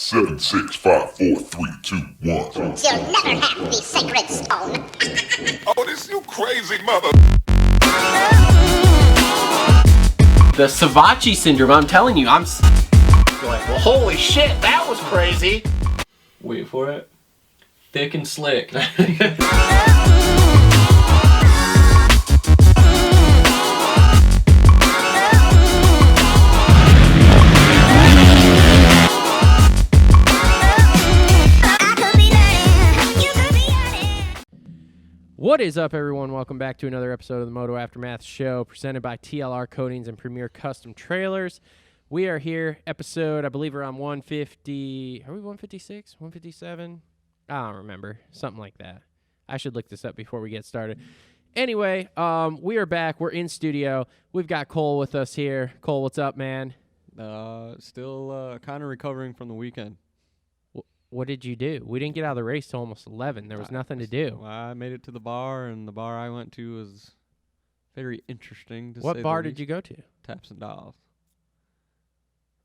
7, 6, 5, 4, 3, 2, 1. You'll never have the sacred stone. Oh, this you crazy mother. The Savachi syndrome, I'm telling you, I'm like, well, holy shit, that was crazy. Wait for it. Thick and slick. What is up, everyone? Welcome back to another episode of the Moto Aftermath Show, presented by TLR Coatings and Premier Custom Trailers. We are here, episode, I believe we're on 150, are we 156, 157? I don't remember, something like that. I should look this up before we get started. Anyway, we are back, we're in studio. We've got Cole with us here. Cole, what's up, man? Still kind of recovering from the weekend. What did you do? We didn't get out of the race till almost 11. There was nothing to do. I made it to the bar, and the bar I went to was very interesting. What bar did you go to? Taps and Dolls.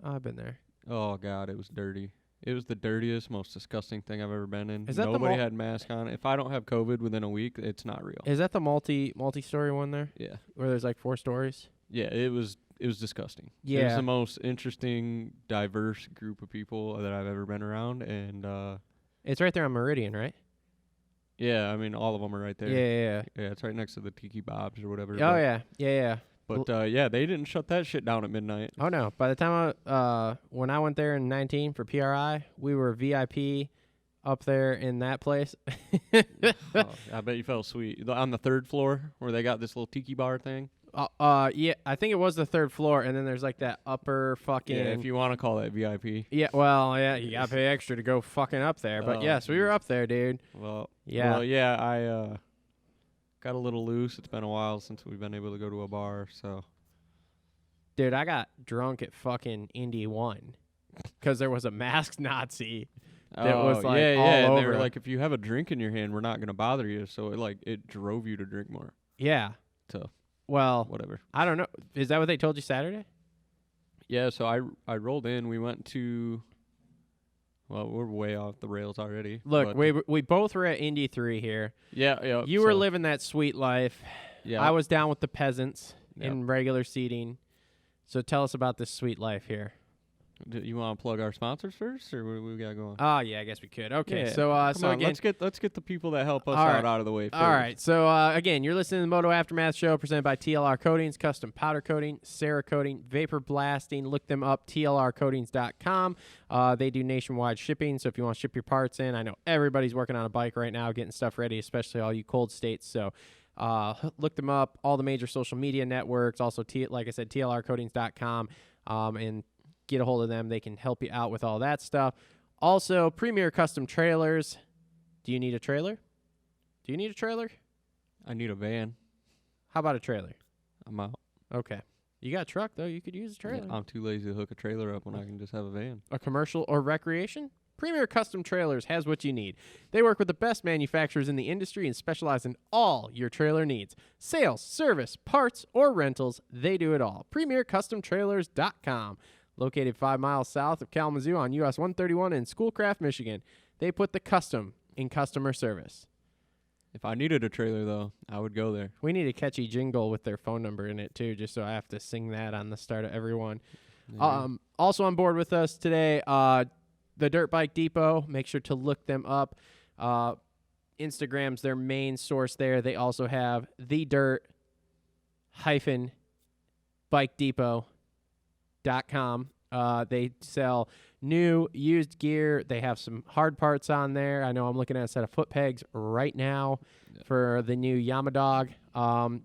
Oh, I've been there. Oh, God, it was dirty. It was the dirtiest, most disgusting thing I've ever been in. Is that Nobody had masks on. If I don't have COVID within a week, it's not real. Is that the multi-story one there? Yeah. Where there's like 4 stories? Yeah, it was disgusting. Yeah. It was the most interesting, diverse group of people that I've ever been around, and It's right there on Meridian, right? yeah, I mean, all of them are right there. Yeah. Yeah, it's right next to the Tiki Bob's or whatever. Oh, yeah. But yeah, they didn't shut that shit down at midnight. Oh, no. By the time when I went there in 19 for PRI, we were VIP up there in that place. Oh, I bet you felt sweet. On the 3rd floor where they got this little tiki bar thing. Yeah, I think it was the 3rd floor, and then there's like that upper fucking... Yeah, if you want to call that VIP. Yeah, well, yeah, you gotta pay extra to go fucking up there. But yes, we were up there, dude. Well, Yeah. I got a little loose. It's been a while since we've been able to go to a bar, so... Dude, I got drunk at fucking Indy 1 because there was a masked Nazi that was like all and they over. were like, if you have a drink in your hand, we're not going to bother you, so it drove you to drink more. Yeah. So, well, whatever. I don't know. Is that what they told you Saturday? Yeah, so I rolled in. We went to... Well, we're way off the rails already. Look, we both were at Indy 3 here. Yeah. You were living that sweet life. Yeah. I was down with the peasants Yep. in regular seating. So tell us about this sweet life here. Do you want to plug our sponsors first, or what we got going? Oh, yeah, I guess we could. Okay, Yeah. so Come on, again, let's get the people that help us All right. out of the way first. all right. So again, you're listening to the Moto Aftermath Show presented by TLR Coatings, Custom Powder Coating, Cerakoting, Vapor Blasting. Look them up, tlrcoatings.com. They do nationwide shipping, so if you want to ship your parts in, I know everybody's working on a bike right now, getting stuff ready, especially all you cold states. So look them up, all the major social media networks, also, like I said, tlrcoatings.com, and get a hold of them. They can help you out with all that stuff. Also, Premier Custom Trailers. Do you need a trailer? Do you need a trailer? I need a van. How about a trailer? I'm out. Okay. You got a truck, though. You could use a trailer. I'm too lazy to hook a trailer up when I can just have a van. A commercial or recreation? Premier Custom Trailers has what you need. They work with the best manufacturers in the industry and specialize in all your trailer needs. Sales, service, parts, or rentals, they do it all. PremierCustomTrailers.com. Located 5 miles south of Kalamazoo on US 131 in Schoolcraft, Michigan. They put the custom in customer service. If I needed a trailer, though, I would go there. We need a catchy jingle with their phone number in it, too, just so I have to sing that on the start of every one. Yeah. Also on board with us today, the Dirt Bike Depot. Make sure to look them up. Instagram's their main source there. They also have the dirt-bike-depot.com. They sell new, used gear. They have some hard parts on there. I know I'm looking at a set of foot pegs right now for the new Yamadog.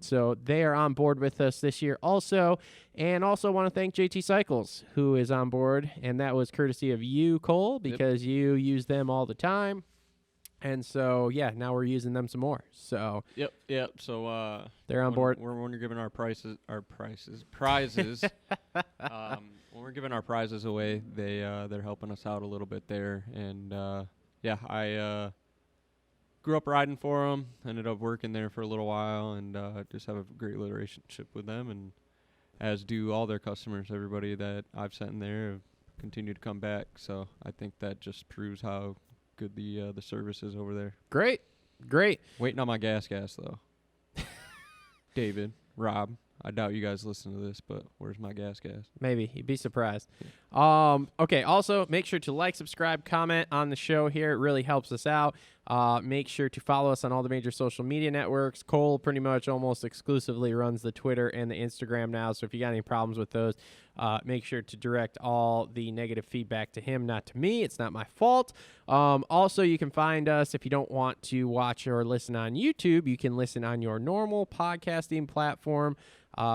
So they are on board with us this year also. And also want to thank JT Cycles, who is on board. And that was courtesy of you, Cole, because you use them all the time. And so, yeah, now we're using them some more. So Yep. So they're on board. When we're giving our prizes. When we're giving our prizes away, they're helping us out a little bit there. And I grew up riding for them. Ended up working there for a little while, and just have a great relationship with them. And as do all their customers, everybody that I've sent in there have continue to come back. So I think that just proves how good the service is over there. Great. Waiting on my gas though. David, Rob, I doubt you guys listen to this, but where's my gas? Maybe. You'd be surprised. Okay, also, make sure to like, subscribe, comment on the show here. It really helps us out. Make sure to follow us on all the major social media networks. Cole pretty much almost exclusively runs the Twitter and the Instagram now, so if you got any problems with those, make sure to direct all the negative feedback to him, not to me. It's not my fault. Also, you can find us if you don't want to watch or listen on YouTube. You can listen on your normal podcasting platform.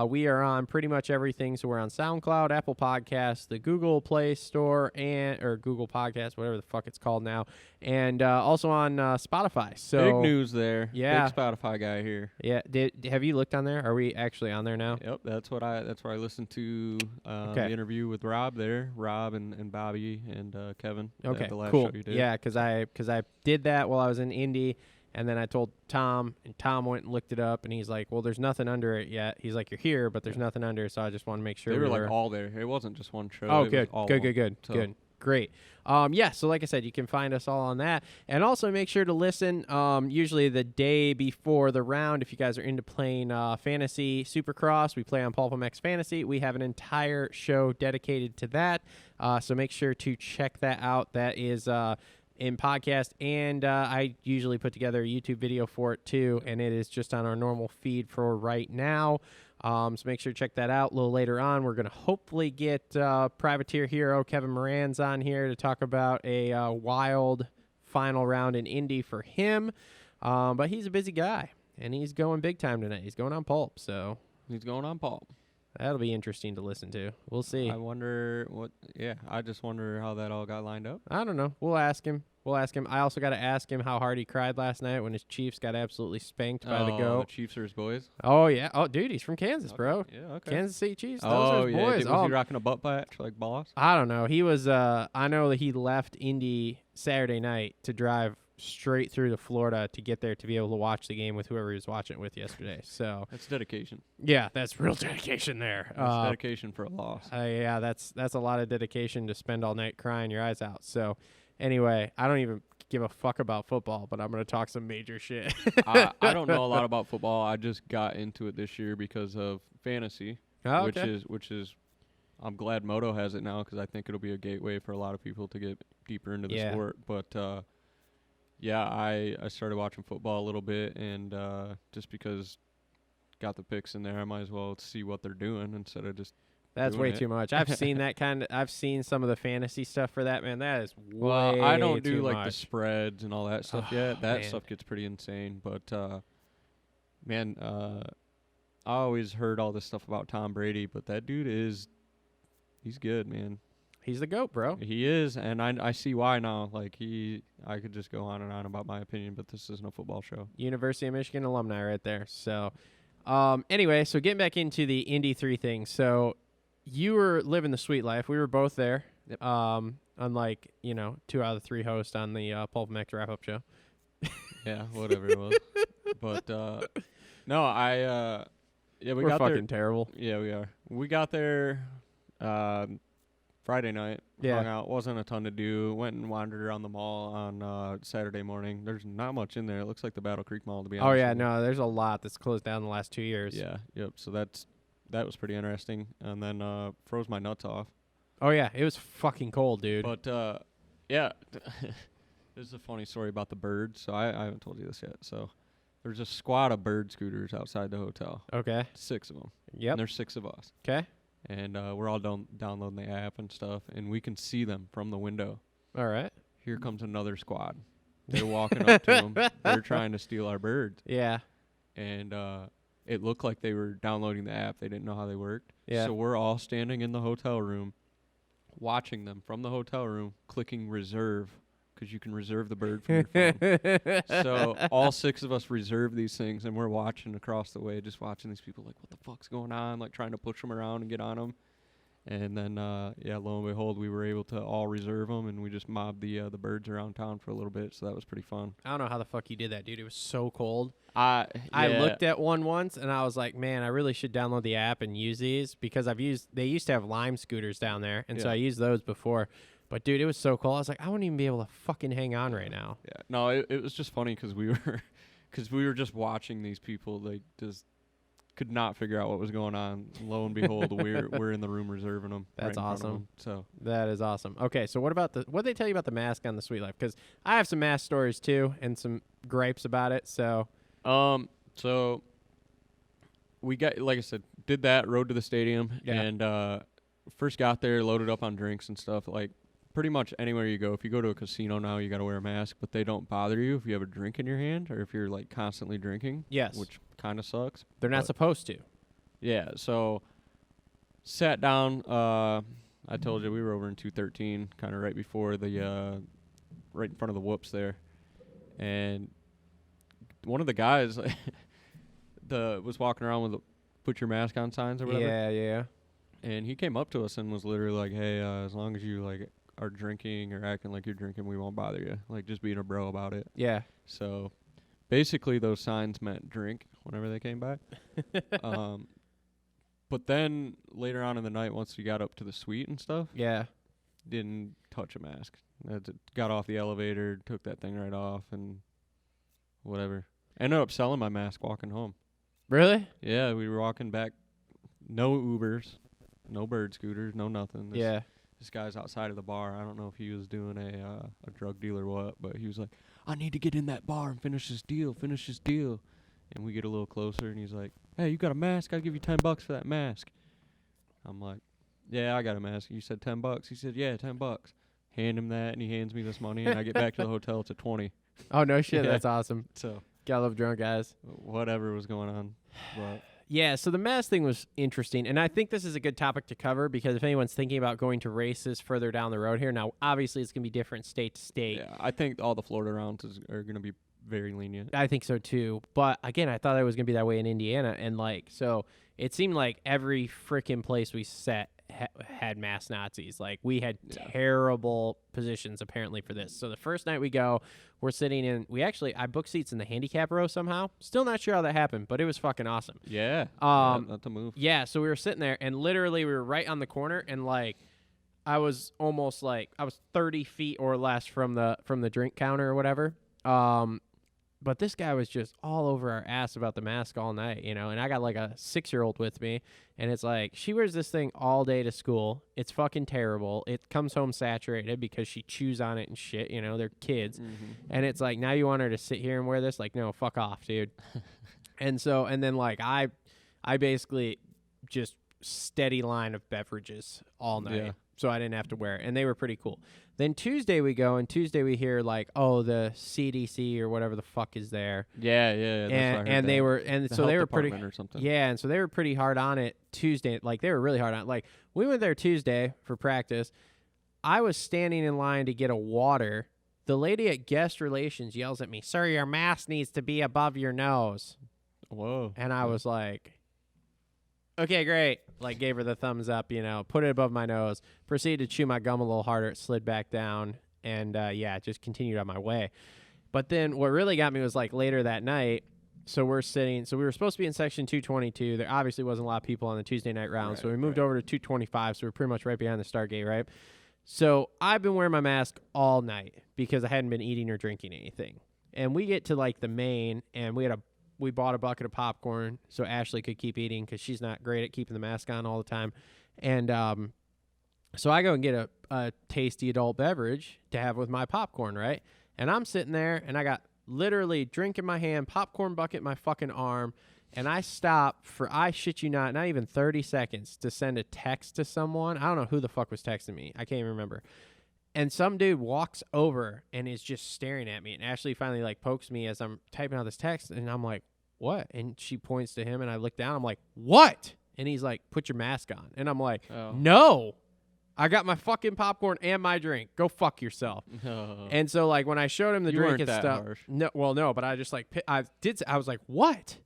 We are on pretty much everything. So we're on SoundCloud, Apple Podcasts, the Google Play Store, or Google Podcasts, whatever the fuck it's called now, and also on Spotify. So big news there. Yeah. Big Spotify guy here. Yeah. Have you looked on there? Are we actually on there now? Yep. That's where I listened to the interview with Rob there. Rob and Bobby and Kevin. Okay. The last cool. show you did. Yeah, because I did that while I was in Indy. And then I told Tom, and Tom went and looked it up, and he's like, well, there's nothing under it yet. He's like, you're here, but there's nothing under it, so I just want to make sure They were like all there. It wasn't just one show. Oh, it good, was all good. So. Great. Yeah, so like I said, you can find us all on that. And also make sure to listen usually the day before the round. If you guys are into playing Fantasy Supercross, we play on PulpMX Fantasy. We have an entire show dedicated to that, so make sure to check that out. That is in podcast, and I usually put together a YouTube video for it too, and it is just on our normal feed for right now. So make sure to check that out. A little later on, we're going to hopefully get privateer hero Kevin Moranz on here to talk about a wild final round in Indy for him. But he's a busy guy, and he's going big time tonight. He's going on Pulp, so He's going on Pulp. that'll be interesting to listen to. We'll see. I wonder what. Yeah, I just wonder how that all got lined up. I don't know. We'll ask him. I also got to ask him how hard he cried last night when his Chiefs got absolutely spanked by the goat. The Chiefs are his boys. Oh, yeah. Oh, dude, he's from Kansas, bro. Yeah, okay. Kansas City Chiefs. Those are his boys. Was he rocking a butt patch like boss? I don't know. He was. I know that he left Indy Saturday night to drive straight through to Florida to get there to be able to watch the game with whoever he was watching it with yesterday. So That's dedication. yeah, that's real dedication there. That's dedication for a loss. Yeah, that's a lot of dedication to spend all night crying your eyes out. So anyway, I don't even give a fuck about football, but I'm gonna talk some major shit. I don't know a lot about football. I just got into it this year because of fantasy, Oh, which okay. is. I'm glad Moto has it now because I think it'll be a gateway for a lot of people to get deeper into the Yeah. sport. But yeah, I started watching football a little bit, and just because got the picks in there, I might as well see what they're doing instead of just. That's doing way it. too much. I've seen that kind of. I've seen some of the fantasy stuff for that, man. That is way Well, I don't too do like much. the spreads and all that stuff Oh, yet. That man. stuff gets pretty insane. But man, I always heard all this stuff about Tom Brady, but that dude he's good, man. He's the GOAT, bro. He is, and I see why now. Like I could just go on and on about my opinion, but this isn't a football show. University of Michigan alumni right there. So anyway, so getting back into the Indy 3 thing. So you were living the sweet life. We were both there. Yep. Unlike, 2 out of the 3 hosts on the PulpMX wrap-up show. Yeah, whatever it was. But no, yeah, we We're got fucking there. terrible. Yeah, we are. We got there Friday night. Yeah. Hung out. Wasn't a ton to do. Went and wandered around the mall on Saturday morning. There's not much in there. It looks like the Battle Creek Mall, to be honest. Oh, yeah, with you. no, there's a lot that's closed down the last 2 years. Yeah, yep. So that was pretty interesting. And then froze my nuts off. Oh, yeah, it was fucking cold, dude. But yeah, this is a funny story about the birds. So I haven't told you this yet. So there's a squad of bird scooters outside the hotel. Okay. 6 of them. Yep. And there's 6 of us. Okay. And we're all downloading the app and stuff, and we can see them from the window. All right. Here comes another squad. They're walking up to them. They're trying to steal our birds. Yeah. And it looked like they were downloading the app. They didn't know how they worked. Yeah. So we're all standing in the hotel room, watching them from the hotel room, clicking reserve, because you can reserve the bird from your phone. So all 6 of us reserve these things, and we're watching across the way, just watching these people like, what the fuck's going on? Like trying to push them around and get on them. And then, yeah, lo and behold, we were able to all reserve them, and we just mobbed the birds around town for a little bit, so that was pretty fun. I don't know how the fuck you did that, dude. It was so cold. I looked at one once, and I was like, man, I really should download the app and use these because they used to have Lime scooters down there, and so I used those before. But, dude, it was so cold. I was like, I wouldn't even be able to fucking hang on right now. Yeah. No, it was just funny because we were just watching these people, like, just could not figure out what was going on. Lo and behold, we're in the room reserving them. That's right in front of awesome. them, so that is awesome. Okay, so what did they tell you about the mask on the Sweet Life? Because I have some mask stories too and some gripes about it. So, so we got, like I said, did that, rode to the stadium, and first got there, loaded up on drinks and stuff. Like pretty much anywhere you go, if you go to a casino now, you got to wear a mask, but they don't bother you if you have a drink in your hand or if you're like constantly drinking. Yes, which kind of sucks. They're not supposed to. Yeah, so sat down. I told you we were over in 213, kind of right before the, right in front of the whoops there, and one of the guys was walking around with "put your mask on" signs or whatever. Yeah. And he came up to us and was literally like, "Hey, as long as you like are drinking or acting like you're drinking, we won't bother you." Like just being a bro about it. Yeah. So basically, those signs meant drink whenever they came by. But then later on in the night, once we got up to the suite and stuff, didn't touch a mask. Got off the elevator, took that thing right off, and whatever. Ended up selling my mask walking home. Really? Yeah, we were walking back. No Ubers, no bird scooters, no nothing. This guy's outside of the bar. I don't know if he was doing a drug deal or what, but he was like, "I need to get in that bar and finish this deal. And we get a little closer, and he's like, "Hey, you got a mask? I'll give you $10 for that mask." I'm like, "Yeah, I got a mask." You said $10? He said, "Yeah, $10." Hand him that, and he hands me this money, and I get back to the hotel. It's a 20. Oh no shit, Yeah. That's awesome. So Gotta love drunk guys. whatever was going on, but Yeah, so the mask thing was interesting, and I think this is a good topic to cover because if anyone's thinking about going to races further down the road here, now obviously it's gonna be different state to state. yeah, I think all the Florida rounds are going to be very lenient. I think so too. But again, I thought it was going to be that way in Indiana. And so it seemed like every freaking place we set had mass Nazis. Like we had terrible positions apparently for this. So the first night we go, we're sitting in, I booked seats in the handicap row somehow. Still not sure how that happened, but it was fucking awesome. Yeah. That's a move. Yeah. So we were sitting there and literally we were right on the corner and like, I was 30 feet or less from the drink counter or whatever. But this guy was just all over our ass about the mask all night, and I got like a 6-year-old with me, and it's like, she wears this thing all day to school. It's fucking terrible. It comes home saturated because she chews on it and shit, they're kids. Mm-hmm. And it's like, now you want her to sit here and wear this? Like, no, fuck off, dude. And then like, I basically just steady line of beverages all night. Yeah. So I didn't have to wear it, and they were pretty cool. Then Tuesday we go, and Tuesday we hear like, oh, the CDC or whatever the fuck is there. Yeah. And they were, and so they were pretty, or something. Yeah, and so they were pretty hard on it Tuesday. Like they were really hard on it. Like we went there Tuesday for practice. I was standing in line to get a water. The lady at guest relations yells at me, "Sir, your mask needs to be above your nose." Whoa. And I was like, okay, great. Like, gave her the thumbs up, put it above my nose, proceeded to chew my gum a little harder. It slid back down, and, just continued on my way. But then what really got me was, like, later that night, so we were supposed to be in section 222. There obviously wasn't a lot of people on the Tuesday night round, so we moved over to 225, so we're pretty much right behind the start gate, right? So I've been wearing my mask all night because I hadn't been eating or drinking anything. And we get to, like, the main, and we bought a bucket of popcorn so Ashley could keep eating because she's not great at keeping the mask on all the time. And so I go and get a tasty adult beverage to have with my popcorn, right? And I'm sitting there, and I got literally drink in my hand, popcorn bucket in my fucking arm, and I stop for, I shit you not even 30 seconds to send a text to someone. I don't know who the fuck was texting me. I can't even remember. And some dude walks over and is just staring at me. And Ashley finally, like, pokes me as I'm typing out this text, and I'm like, what? And she points to him, and I look down. I'm like, what? And he's like, put your mask on. And I'm like, no. I got my fucking popcorn and my drink. Go fuck yourself. Oh. And so, like, when I showed him the drink and stuff. Harsh. No, but I just, like, I was like, what?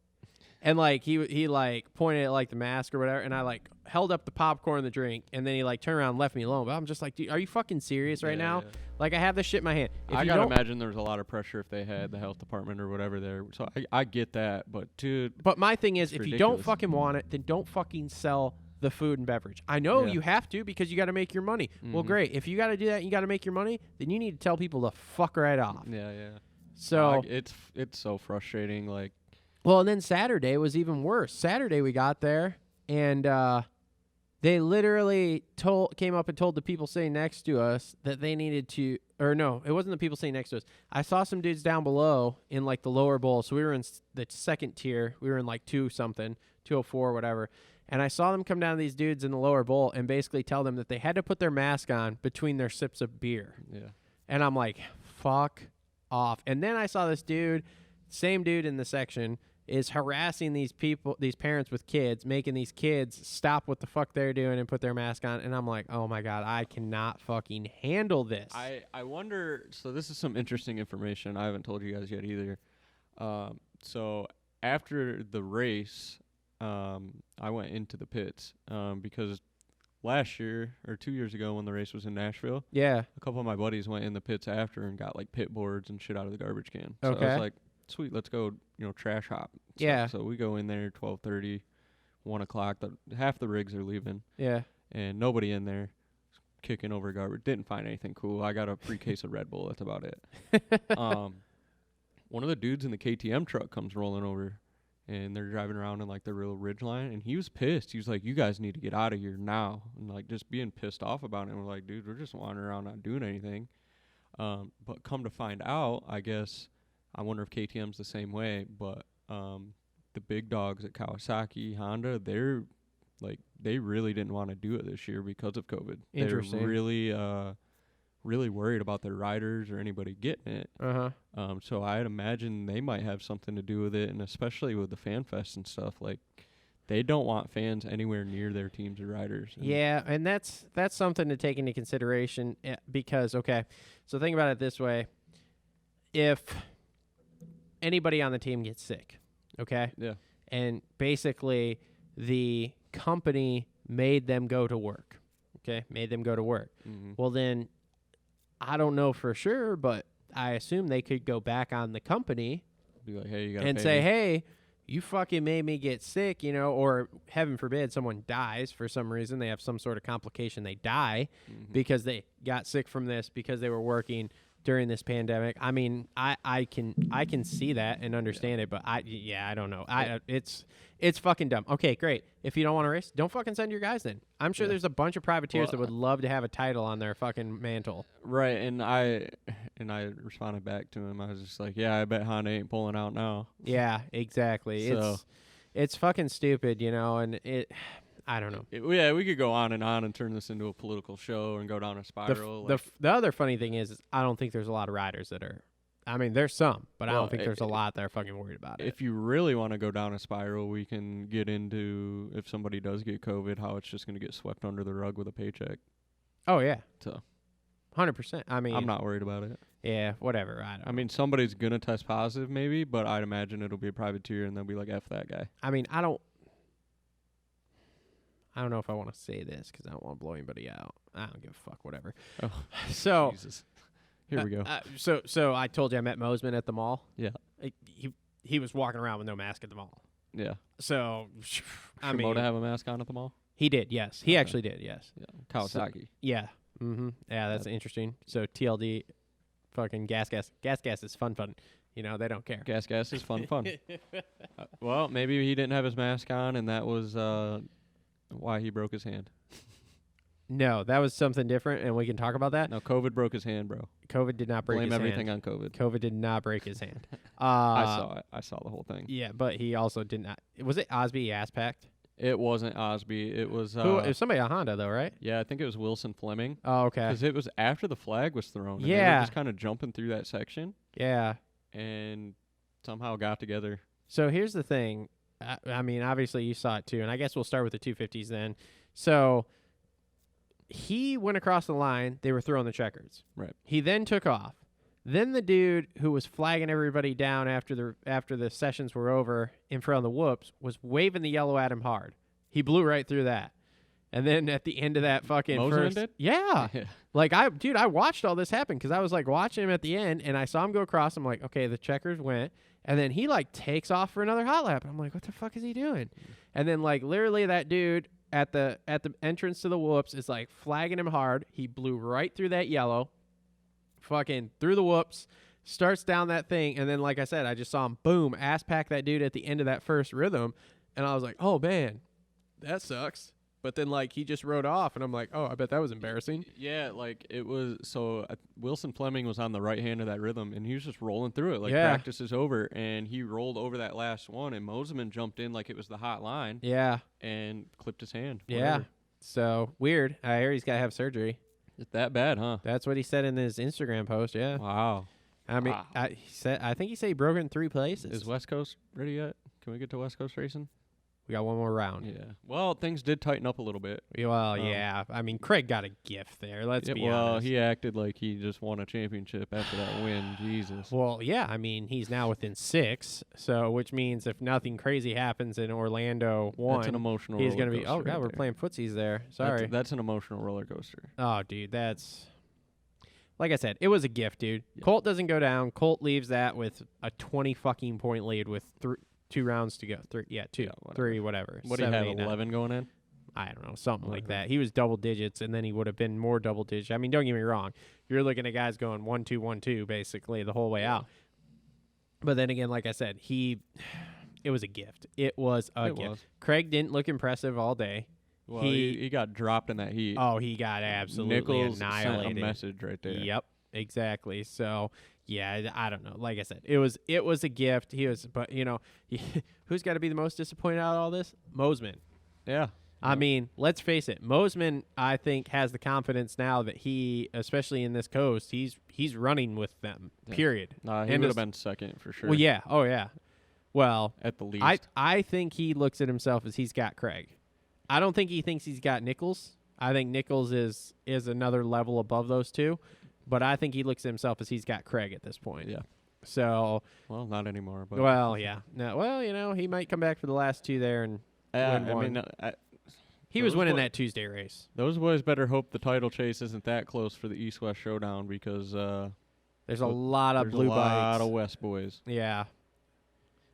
And like he like pointed at like the mask or whatever, and I like held up the popcorn and the drink, and then he like turned around and left me alone. But I'm just like, dude, are you fucking serious right now? Yeah. Like I have this shit in my hand. If I you gotta don't- imagine there was a lot of pressure if they had the health department or whatever there. So I get that, but dude, But my thing is, It's if you don't ridiculous. fucking want it, then don't fucking sell the food and beverage. I know Yeah. you have to because you got to make your money. Well, Mhm. great. If you got to do that and you got to make your money, then you need to tell people to fuck right off. yeah. So, it's so frustrating. Like, well, and then Saturday was even worse. Saturday we got there and they literally came up and told the people sitting next to us that they needed to, or no, it wasn't the people sitting next to us. I saw some dudes down below in like the lower bowl. So we were in the second tier. We were in like 204, whatever. And I saw them come down to these dudes in the lower bowl and basically tell them that they had to put their mask on between their sips of beer. yeah. And I'm like, fuck off. And then I saw this dude, same dude in the section, is harassing these people, these parents with kids, making these kids stop what the fuck they're doing and put their mask on. And I'm like, oh my God, I cannot fucking handle this. I wonder. So this is some interesting information I haven't told you guys yet either. So after the race, I went into the pits because last year or 2 years ago when the race was in Nashville, Yeah. a couple of my buddies went in the pits after and got like pit boards and shit out of the garbage can. So I Okay. was like, sweet, let's go, trash hop. Yeah. So we go in there 12:30, 1 o'clock. Half the rigs are leaving Yeah. and nobody in there kicking over garbage. Didn't find anything cool. I got a free case of Red Bull. That's about it. One of the dudes in the KTM truck comes rolling over and they're driving around in like the real ridge line and he was pissed. He was like, you guys need to get out of here now. And like just being pissed off about it. And we're like, dude, we're just wandering around not doing anything. But come to find out, I guess, I wonder if KTM's the same way, but the big dogs at Kawasaki, Honda, they really didn't want to do it this year because of COVID. Interesting. They're really worried about their riders or anybody getting it. Uh-huh. So I'd imagine they might have something to do with it, and especially with the fan fest and stuff. Like, they don't want fans anywhere near their teams or riders. And Yeah, and that's something to take into consideration because, okay, so think about it this way. If anybody on the team gets sick, okay, Yeah. and basically the company made them go to work, Mm-hmm. well, then I don't know for sure, but I assume they could go back on the company Be like, hey, you got to and say, hey, you fucking made me get sick, or heaven forbid someone dies for some reason. They have some sort of complication. They die because they got sick from this because they were working during this pandemic. I mean, I can see that and understand it, but I don't know. It's fucking dumb. Okay, great. If you don't want to race, don't fucking send your guys then. I'm sure there's a bunch of privateers that would love to have a title on their fucking mantle. Right, and I responded back to him. I was just like, yeah, I bet Honda ain't pulling out now. Yeah, exactly. So- It's fucking stupid, and I don't know. Yeah, we could go on and turn this into a political show and go down a spiral. The other funny thing is I don't think there's a lot of riders that are. I mean, there's some, but I Well, don't think there's a lot that are fucking worried about it. if you really want to go down a spiral, we can get into, if somebody does get COVID, how it's just going to get swept under the rug with a paycheck. Oh yeah, So 100%. I mean, I'm not worried about it. Yeah, whatever. I mean, somebody's going to test positive maybe, but I'd imagine it'll be a privateer and they'll be like, F that guy. I mean, I don't know if I want to say this because I don't want to blow anybody out. I don't give a fuck. Whatever. Oh, So Jesus. Here we go. So I told you I met Mosman at the mall. Yeah. He was walking around with no mask at the mall. Yeah. So I Should mean, Moto have a mask on at the mall? he did. Yes, he actually did. Yes. Yeah. Kawasaki. Yeah. Mm-hmm. Yeah, that's interesting. So TLD, fucking gas is fun. They don't care. Gas is fun. Well, maybe he didn't have his mask on, and that was why he broke his hand. No, that was something different, and we can talk about that. No, COVID broke his hand, bro. COVID did not break Blame his everything hand. on COVID. COVID did not break his hand. I saw it. I saw the whole thing. Yeah, but he also did not. Was it Osby ass packed? It wasn't Osby. It was. It was somebody at Honda though, right? Yeah, I think it was Wilson Fleming. Oh, okay. Because it was after the flag was thrown. And they Yeah. were just kind of jumping through that section Yeah. and somehow got together. So here's the thing. I mean, obviously you saw it too, and I guess we'll start with the 250s then. So he went across the line. They were throwing the checkers. Right. He then took off. Then the dude who was flagging everybody down after the sessions were over in front of the whoops was waving the yellow at him hard. He blew right through that. And then at the end of that fucking Moseman first, did? yeah, Yeah. like I watched all this happen because I was like watching him at the end, and I saw him go across. I'm like, okay, the checkers went, and then he like takes off for another hot lap. I'm like, what the fuck is he doing? And then like literally that dude at the entrance to the whoops is like flagging him hard. He blew right through that yellow, fucking through the whoops, starts down that thing, and then like I said, I just saw him boom ass pack that dude at the end of that first rhythm, and I was like, oh man, that sucks. But then, like, he just rode off, and I'm like, oh, I bet that was embarrassing. Yeah, like, it was, so Wilson Fleming was on the right hand of that rhythm, and he was just rolling through it. Like, Yeah. practice is over, and he rolled over that last one, and Moseman jumped in like it was the hot line Yeah. and clipped his hand. Yeah. Whatever. So, weird. I hear he's got to have surgery. It's that bad, huh? That's what he said in his Instagram post, yeah. Wow. I mean, Wow. I think he said he broke it in 3 places. Is West Coast ready yet? Can we get to West Coast racing? We got one more round. Yeah. Well, things did tighten up a little bit. Well, yeah. I mean, Craig got a gift there. Let's be well, honest. he acted like he just won a championship after that win. Jesus. Well, yeah. I mean, he's now within 6, so which means if nothing crazy happens in Orlando 1, That's an emotional he's roller going to be, coaster oh, God, right we're there. playing footsies there. Sorry. That's an emotional roller coaster. Oh, dude, that's like I said, it was a gift, dude. Yeah. Colt doesn't go down. Colt leaves that with a 20 fucking point lead with 2 rounds to go. 2, Yeah, whatever. 3, whatever. What do you 7, have, 8, 9. 11 going in? I don't know, something like Whatever. that. He was double digits, and then he would have been more double digits. I mean, don't get me wrong. You're looking at guys going 1-2, 1-2 basically the whole way out. But then again, like I said, it was a gift. It was a It gift. was. Craig didn't look impressive all day. Well, He- he got dropped in that heat. Oh, he got absolutely Nichols annihilated. sent a message right there. Yep, exactly. So yeah, I don't know. Like I said, it was a gift. But who's got to be the most disappointed out of all this? Moseman. Yeah. I mean, let's face it. Moseman, I think, has the confidence now that he, especially in this coast, he's running with them. Yeah. Period. He And would have as- been second for sure. Well, yeah. Oh, yeah. Well, At the least. I think he looks at himself as he's got Craig. I don't think he thinks he's got Nichols. I think Nichols is another level above those two, but I think he looks at himself as he's got Craig at this point. Yeah. So, Well, not anymore. But well, yeah. No, well, he might come back for the last 2 there, and win I one. mean, he was those winning boy- that Tuesday race. those boys better hope the title chase isn't that close for the East-West showdown because There's a lot of there's blue a lot bikes. of West boys. Yeah.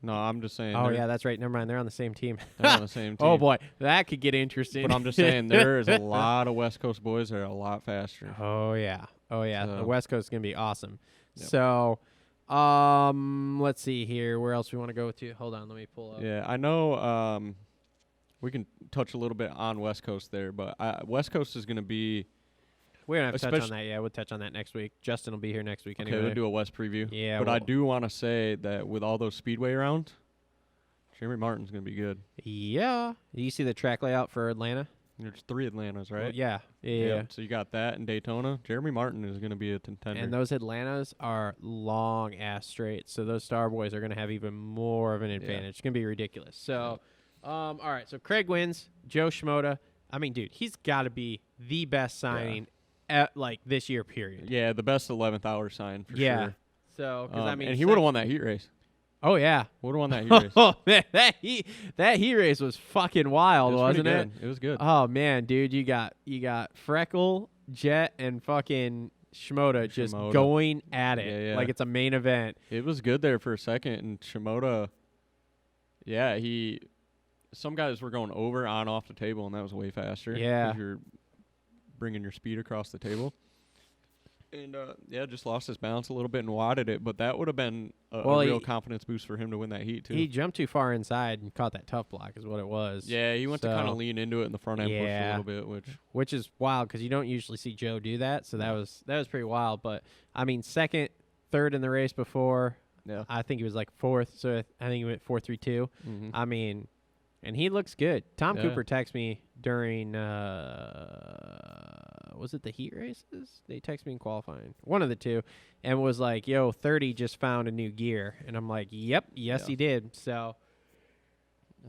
No, I'm just saying. Oh, they're- yeah, that's right. Never mind. They're on the same team. they're on the same team. Oh, boy. That could get interesting. But I'm just saying there is a lot of West Coast boys that are a lot faster. Oh, yeah. Oh, yeah. The So- West Coast is going to be awesome. Yep. So, let's see here. Where else we want to go with you? Hold on. Let me pull up. Yeah, I know we can touch a little bit on West Coast there, but West Coast is going to be We don't have to touch on Especially- that. Yeah, we'll touch on that next week. Justin will be here next week okay. anyway. We'll do a West preview. Yeah, but I well- do want to say that with all those speedway rounds, Jeremy Martin's going to be good. Yeah. Do you see the track layout for Atlanta? There's 3 Atlantas, right? Well, yeah. Yeah. So you got that in Daytona. Jeremy Martin is going to be a contender. And those Atlantas are long ass straight, so those Star Boys are going to have even more of an advantage. It's going to be ridiculous. So, all right. So Craig wins. Joe Schmoda. I mean, dude, he's got to be the best signing at like this year. Period. Yeah, the best 11th hour sign for Yeah. sure. So, because I mean, and he would have won that heat race. Oh yeah. Would have won that heat race. Oh man, that heat race was fucking wild, It was wasn't pretty it? good. It was good. Oh man, dude, you got Freckle, Jet, and fucking Schmoda just Shimoda. going at it Yeah, yeah. like it's a main event. It was good there for a second, and Shimoda, yeah, some guys were going over, on, off the table, and that was way faster. Yeah. 'cause you're bringing your speed across the table. And, just lost his balance a little bit and wadded it, but that would have been a real confidence boost for him to win that heat, too. He jumped too far inside and caught that tough block is what it was. Yeah, he went to kind So- of lean into it in the front end push Yeah. a little bit, which is wild because you don't usually see Joe do that. So that was pretty wild. But I mean, second, third in the race before. Yeah. I think he was like 4th. So I think he went 4-3-2. Mhm. I mean, and he looks good. Tom Yeah. Cooper texted me during was it the heat races? They texted me in qualifying, one of the two, and was like, "Yo, 30 just found a new gear," and I'm like, "Yep, yes Yeah. he did." So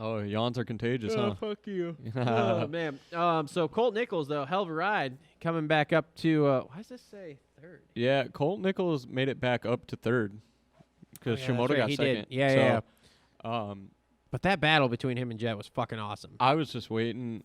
Oh, yawns are contagious, huh? Fuck you. Oh, man. So Colt Nichols, though, hell of a ride, coming back up to, why does this say third? Yeah, Colt Nichols made it back up to third because Oh, yeah, that's Shimoda right, got he second. did. Yeah, so, But that battle between him and Jet was fucking awesome. I was just waiting.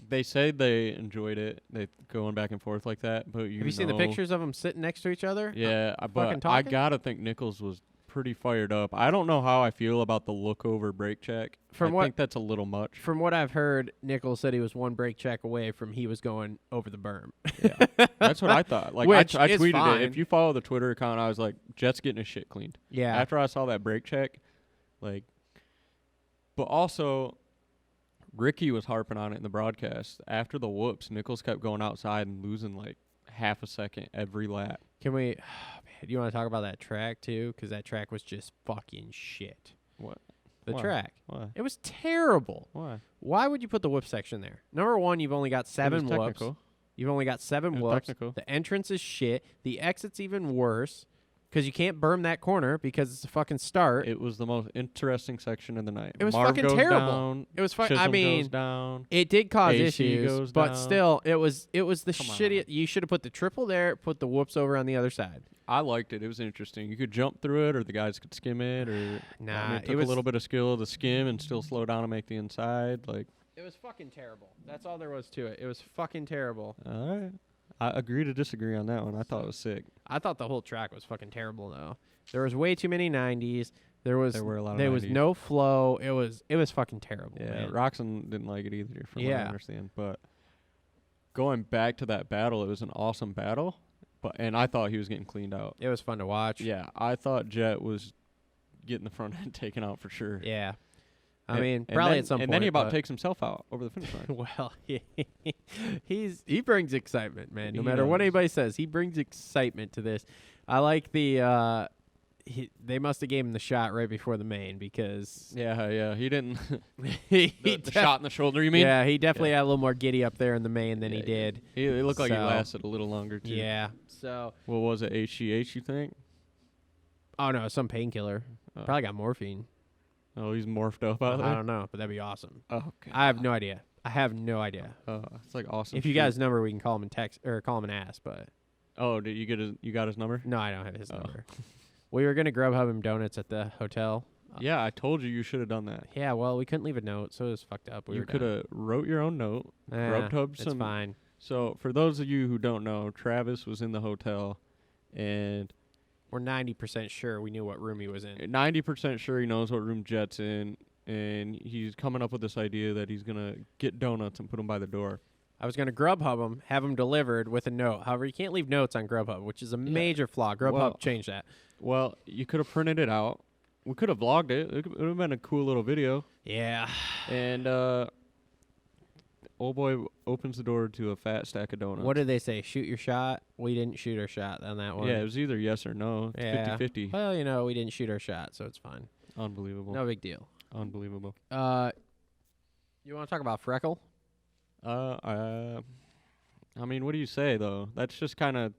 They say they enjoyed it. They going back and forth like that. But Have you seen the pictures of them sitting next to each other? Yeah, but I talking? gotta think Nichols was pretty fired up. I don't know how I feel about the look over brake check. I think that's a little much. From what I've heard, Nichols said he was one brake check away from he was going over the berm. Yeah, that's what I thought. Like Which I is tweeted fine. it. If you follow the Twitter account, I was like, Jet's getting his shit cleaned. Yeah. After I saw that brake check, like, but also, Ricky was harping on it in the broadcast. After the whoops, Nichols kept going outside and losing like half a second every lap. Can we? Man, do you want to talk about that track too? Because that track was just fucking shit. What? The Why? track. Why? It was terrible. Why? Why would you put the whoop section there? Number one, you've only got 7 whoops. Technical. You've only got 7 It was whoops. technical. The entrance is shit. The exit's even worse because you can't berm that corner because it's a fucking start. It was the most interesting section of the night. It was Marv fucking goes terrible. Down, It was fucking. I Chisholm mean, goes down. it did cause AC issues, goes but down. still, it was the Come shitty. on. You should have put the triple there, put the whoops over on the other side. I liked it. It was interesting. You could jump through it, or the guys could skim it, or Nah, it it took was- a little bit of skill to skim and still slow down and make the inside. Like, It was fucking terrible. That's all there was to it. It was fucking terrible. all right, I agree to disagree on that one. I thought it was sick. I thought the whole track was fucking terrible though. There was way too many 90s. There There were a lot of There was 90s. no flow. It was fucking terrible. Yeah, man. Roxon didn't like it either, from what I Yeah. understand. But going back to that battle, it was an awesome battle. And I thought he was getting cleaned out. It was fun to watch. Yeah, I thought Jet was getting the front end taken out for sure. Yeah. I And- mean, and probably then- at some point. And then he about but- takes himself out over the finish line. Well, he brings excitement, man. No He matter what does. anybody says, he brings excitement to this. I like the they must have gave him the shot right before the main because Yeah, he didn't. he the shot in the shoulder, you mean? Yeah, he definitely had a little more giddy up there in the main than he Yeah, did. It looked like he So- lasted a little longer, too. Yeah. So, What was it, HGH, you think? oh no, some painkiller. Oh. Probably got morphine. Oh, he's morphed up out I there? don't know, but that'd be awesome. Oh, God. I have no idea. I have no idea. It's like awesome. If you shit. got his number, we can call him and text or call him and ask. But Oh, did you got his number? no, I don't have his Oh. number. We were gonna Grubhub him donuts at the hotel. Yeah, I told you should have done that. Yeah, well, we couldn't leave a note, so it was fucked up. We You were could have wrote your own note. Grubhubbed It's some. fine. So, for those of you who don't know, Travis was in the hotel, and We're 90% sure we knew what room he was in. 90% sure he knows what room Jet's in, and he's coming up with this idea that he's going to get donuts and put them by the door. I was gonna Grubhub him, have him delivered with a note. However, you can't leave notes on Grubhub, which is a major flaw. Grubhub Well- changed that. Well, you could have printed it out. We could have vlogged it. It would have been a cool little video. Yeah. And old boy opens the door to a fat stack of donuts. What did they say? Shoot your shot? We didn't shoot our shot on that one. Yeah, it was either yes or no. It's Yeah. 50-50. Well, we didn't shoot our shot, so it's fine. Unbelievable. No big deal. Unbelievable. You want to talk about Freckle? I mean, what do you say though? That's just kind of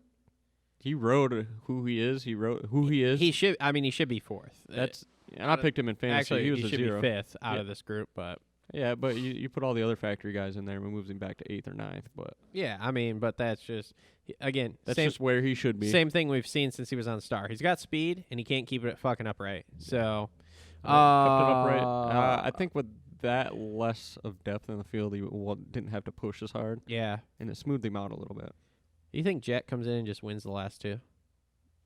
he wrote who he is. He wrote who he is. He should. I mean, he should be fourth. That's and I picked him in fantasy. Actually, he was he a should zero. be fifth out Yeah. of this group, but Yeah, but you put all the other factory guys in there and it moves him back to 8th or 9th. But yeah, I mean, but that's just again that's same just where he should be. same thing we've seen since he was on Star. He's got speed and he can't keep it fucking upright. So, Kept it upright. I think with that less of depth in the field, he didn't have to push as hard, yeah. and it smoothed him out a little bit. Do you think Jet comes in and just wins the last two?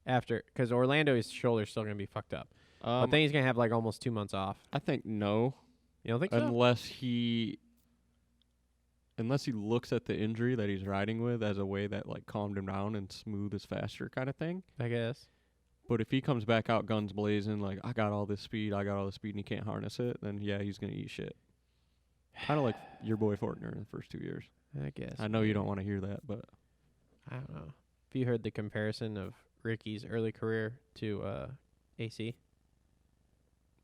Because Orlando's shoulder's still gonna be fucked up. I think he's gonna have like almost 2 months off. I think no, You don't think so? unless he looks at the injury that he's riding with as a way that like calmed him down and smooth is faster kind of thing. I guess. But if he comes back out guns blazing, like I got all this speed, and he can't harness it, then yeah, he's gonna eat shit. Kind of like your boy Fortner in the first 2 years. I guess. I know you don't want to hear that, but I don't know. Have you heard the comparison of Ricky's early career to AC?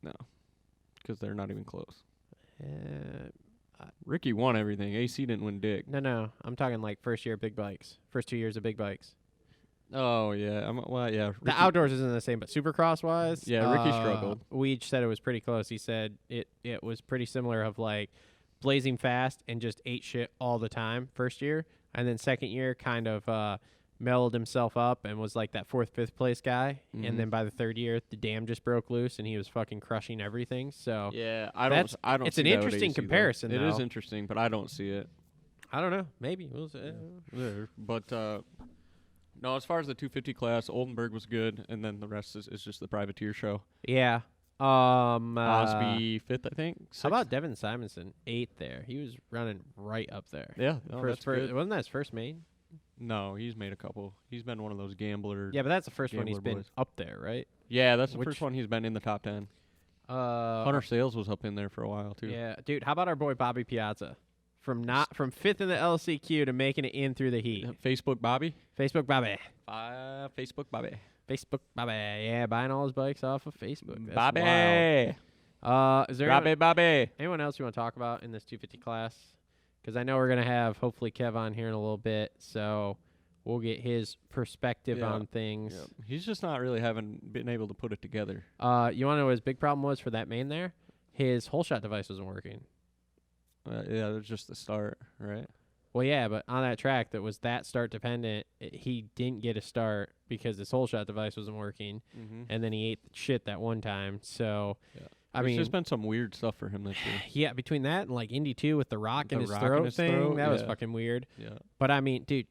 no, because they're not even close. Uh, Ricky won everything. AC didn't win dick. no. I'm talking like first year big bikes. First 2 years of big bikes. Oh yeah, well yeah. The outdoors isn't the same, but Supercross wise, Yeah, Ricky struggled. Weege said it was pretty close. He said it was pretty similar of like blazing fast and just ate shit all the time first year, and then second year kind of mellowed himself up and was like that 4th, 5th place guy. Mhm. And then by the third year, the dam just broke loose and he was fucking crushing everything. So Yeah, I don't. it's see an that with interesting AC, though. comparison, It is though. interesting, but I don't see it. I don't know. Maybe we'll see. But no, as far as the 250 class, Oldenburg was good, and then the rest is just the privateer show. Yeah. Osby 5th, I think. How about Devin Simonson 8th there? He was running right up there. Yeah, no, that's good. Wasn't that his first main? No, he's made a couple. He's been one of those gambler. Yeah, but that's the first one he's Gambler been boys. up there, right? Yeah, that's the Which- first one he's been in the top 10. Uh, Hunter Sales was up in there for a while too. Yeah, dude. How about our boy Bobby Piazza? From 5th in the LCQ to making it in through the heat. Facebook Bobby. Facebook Bobby. Facebook Bobby. Facebook Bobby. Yeah, buying all his bikes off of Facebook. That's Bobby. wild. Is there Bobby. anyone else you want to talk about in this 250 class? Because I know we're going to have, hopefully, Kev on here in a little bit, so we'll get his perspective Yeah. on things. Yeah. He's just not really been able to put it together. You want to know what his big problem was for that main there? His hole shot device wasn't working. Yeah, it was just the start, right? Well, yeah, but on that track that was that start dependent, he didn't get a start because his hole shot device wasn't working, Mm-hmm. and then he ate shit that one time. So, Yeah. I There's mean, just been some weird stuff for him this year. yeah, between that and like Indy 2 with the rock in The his rock in throat his thing, throat, that was yeah. fucking weird. Yeah. But I mean, dude,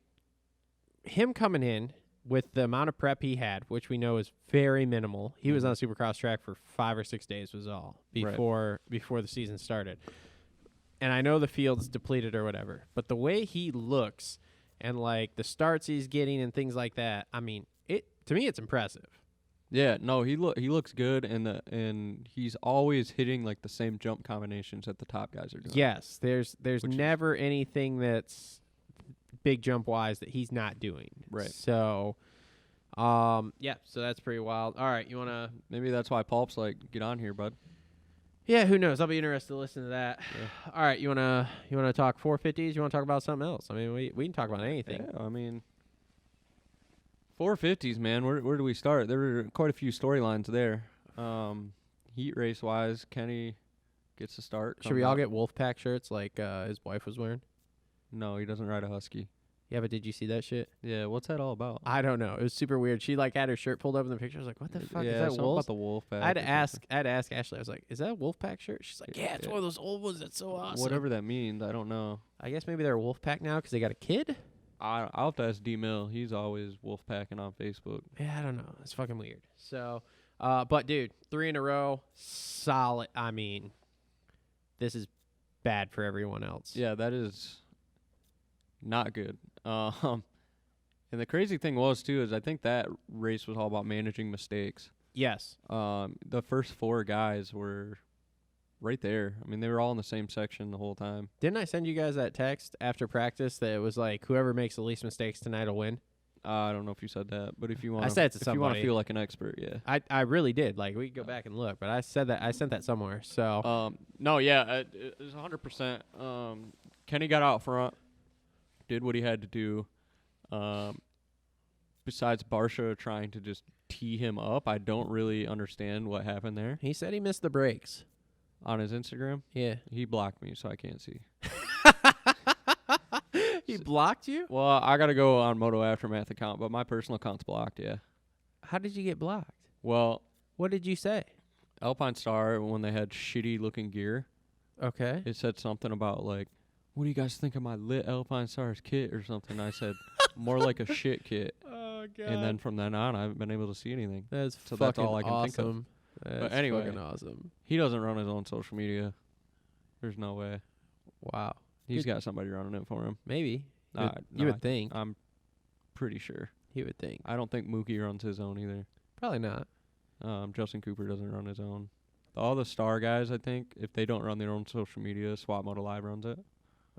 him coming in with the amount of prep he had, which we know is very minimal. He was on a Supercross track for 5 or 6 days was all before the season started. And I know the field's depleted or whatever, but the way he looks and like the starts he's getting and things like that, I mean, to me it's impressive. Yeah, no, he looks good, and he's always hitting like the same jump combinations that the top guys are doing. Yes, there's Which is- never anything that's big jump wise that he's not doing. Right. So, yeah, so that's pretty wild. All right, you wanna? Maybe that's why Pulp's like, get on here, bud. Yeah, who knows? I'll be interested to listen to that. Yeah. All right, you wanna talk 450s? You wanna talk about something else? I mean, we can talk about anything. Yeah, I mean, 450s, man. Where do we start? There were quite a few storylines there. Heat race wise, Kenny gets the start. Should we all get Wolfpack shirts like his wife was wearing? No, he doesn't ride a Husky. Yeah, but did you see that shit? Yeah, what's that all about? I don't know. It was super weird. She like had her shirt pulled up in the picture. I was like, "What the fuck yeah, is that?" something Wolf? about the wolf pack. I had or to ask. something. I had to ask Ashley. I was like, "Is that a Wolfpack shirt?" She's like, "Yeah, it's Yeah. one of those old ones that's so awesome." Whatever that means, I don't know. I guess maybe they're a Wolfpack now because they got a kid. I'll have to ask D Mill. He's always wolf packing on Facebook. Yeah, I don't know. It's fucking weird. So, but dude, 3 in a row, solid. I mean, this is bad for everyone else. Yeah, that is not good. And the crazy thing was too is I think that race was all about managing mistakes. Yes. The first 4 guys were right there. I mean, they were all in the same section the whole time. Didn't I send you guys that text after practice that it was like whoever makes the least mistakes tonight will win? I don't know if you said that, but if you want, said it to if you want somebody. to feel like an expert, yeah. I really did. Like we could go back and look, but I said that I sent that somewhere. So No, yeah, it was 100%. Kenny got out front, did what he had to do. Besides Barsha trying to just tee him up, I don't really understand what happened there. he said he missed the brakes. On his Instagram, Yeah. he blocked me, so I can't see. He blocked you? Well, I got to go on Moto Aftermath account, but my personal account's blocked, yeah. How did you get blocked? Well, What did you say? Alpine Star, when they had shitty-looking gear, Okay. it said something about, like, what do you guys think of my lit Alpine Stars kit or something? I said, more like a shit kit. Oh god. And then from then on, I haven't been able to see anything. that's so fucking that's all I can awesome. think of. That's anyway. fucking awesome. He doesn't run his own social media. There's no way. Wow. He's got somebody running it for him. Maybe. No, You would think. I'm pretty sure. You would think. I don't think Mookie runs his own either. Probably not. Justin Cooper doesn't run his own. All the star guys, I think, if they don't run their own social media, Swap Moto Live runs it,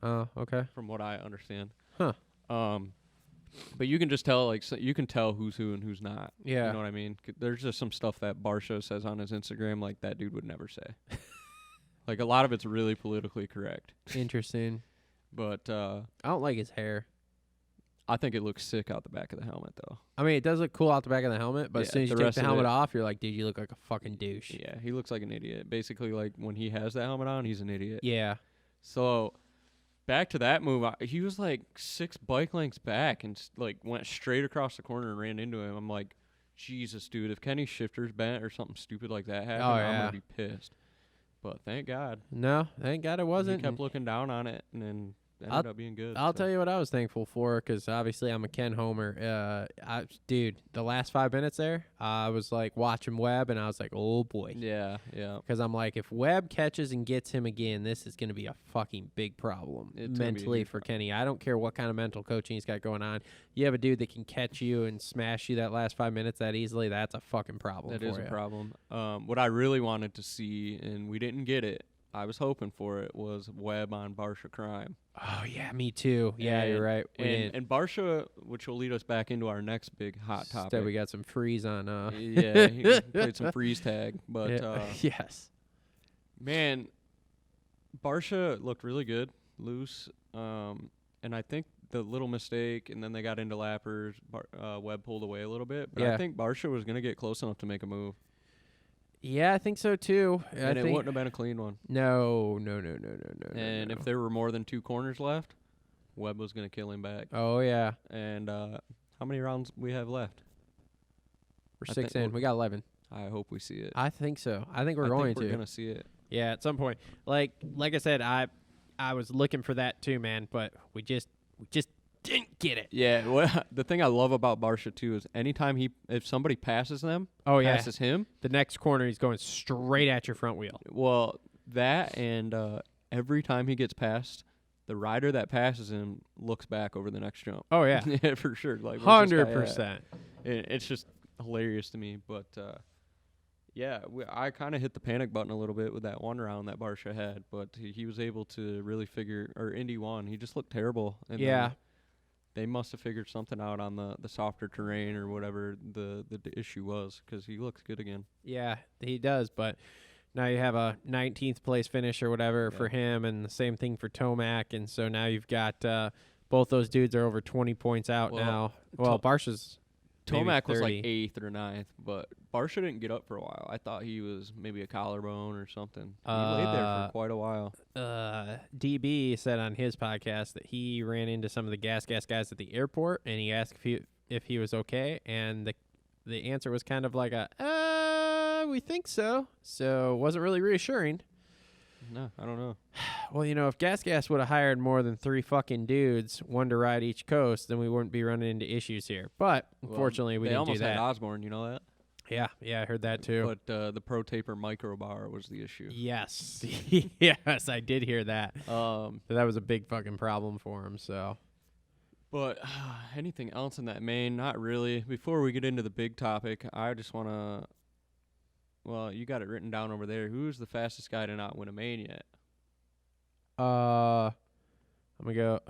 Oh, okay. from what I understand. Huh. But you can just tell, like, you can tell who's who and who's not. Yeah. You know what I mean? There's just some stuff that Barsha says on his Instagram, like, that dude would never say. Like, a lot of it's really politically correct. Interesting. But I don't like his hair. I think it looks sick out the back of the helmet, though. I mean, it does look cool out the back of the helmet, but as Yeah, soon as the you take rest the of helmet it- off, you're like, dude, you look like a fucking douche. Yeah, he looks like an idiot. Basically, like, when he has that helmet on, he's an idiot. Yeah. So, back to that move, he was, like, 6 bike lengths back and, like, went straight across the corner and ran into him. I'm like, Jesus, dude, if Kenny's shifter's bent or something stupid like that happened, I'm yeah. going to be pissed. But thank God. No, thank God it wasn't. He kept looking down on it and then ended up being good. I'll tell you what I was thankful for, because obviously I'm a Ken homer. Dude, the last 5 minutes there, I was like watching Webb, and I was like, oh boy. Yeah, yeah. Because I'm like, if Webb catches and gets him again, this is going to be a fucking big problem It's gonna be a mentally huge for problem. Kenny. I don't care what kind of mental coaching he's got going on. You have a dude that can catch you and smash you that last 5 minutes that easily, that's a fucking problem That for is a you. problem. What I really wanted to see, and we didn't get it, I was hoping for it, was Webb on Barsha Crime. Oh, yeah, me too. Yeah, you're right. We didn't. And Barsha, which will lead us back into our next big hot topic. Instead, we got some freeze on. Yeah, he played some freeze tag. But, Yeah. Yes. man, Barsha looked really good, loose. And I think the little mistake, and then they got into lappers, Webb pulled away a little bit. But Yeah. I think Barsha was going to get close enough to make a move. Yeah, I think so too. And it wouldn't have been a clean one. No. And if there were more than 2 corners left, Webb was going to kill him back. Oh, yeah. And how many rounds we have left? We're I 6 think in. We got 11. I hope we see it. I think so. I think we're I going think we're to. going to see it. Yeah, at some point. Like I said, I was looking for that too, man, but we just didn't get it. Yeah, well, the thing I love about Barsha too is anytime if somebody passes them, passes him, The next corner, he's going straight at your front wheel. well, that and every time he gets passed, the rider that passes him looks back over the next jump. Oh, yeah. Yeah, for sure. Like where's this guy at? 100%. It's just hilarious to me, but yeah, I kind of hit the panic button a little bit with that one round that Barsha had, but he was able to really Indy won. He just looked terrible. And Yeah. then they must have figured something out on the softer terrain or whatever the issue was, because he looks good again. Yeah, he does, but now you have a 19th place finish or whatever for him, and the same thing for Tomac, and so now you've got both those dudes are over 20 points out Well, now. Well, Barsha's maybe Tomac was 30. like 8th or 9th, but Barsha didn't get up for a while. I thought he was maybe a collarbone or something. He laid there for quite a while. DB said on his podcast that he ran into some of the gas guys at the airport, and he asked if he was okay, and the answer was kind of like we think so. So it wasn't really reassuring. No, I don't know. Well, if Gas would have hired more than 3 fucking dudes, one to ride each coast, then we wouldn't be running into issues here. But unfortunately, we they didn't do almost had that. Osborne, you know that? Yeah, I heard that too. But the Pro Taper micro bar was the issue. Yes, yes, I did hear that. Um, So that was a big fucking problem for him. So But anything else in that main? Not really. Before we get into the big topic, I just want to. Well, you got it written down over there. Who's the fastest guy to not win a main yet? I'm gonna go.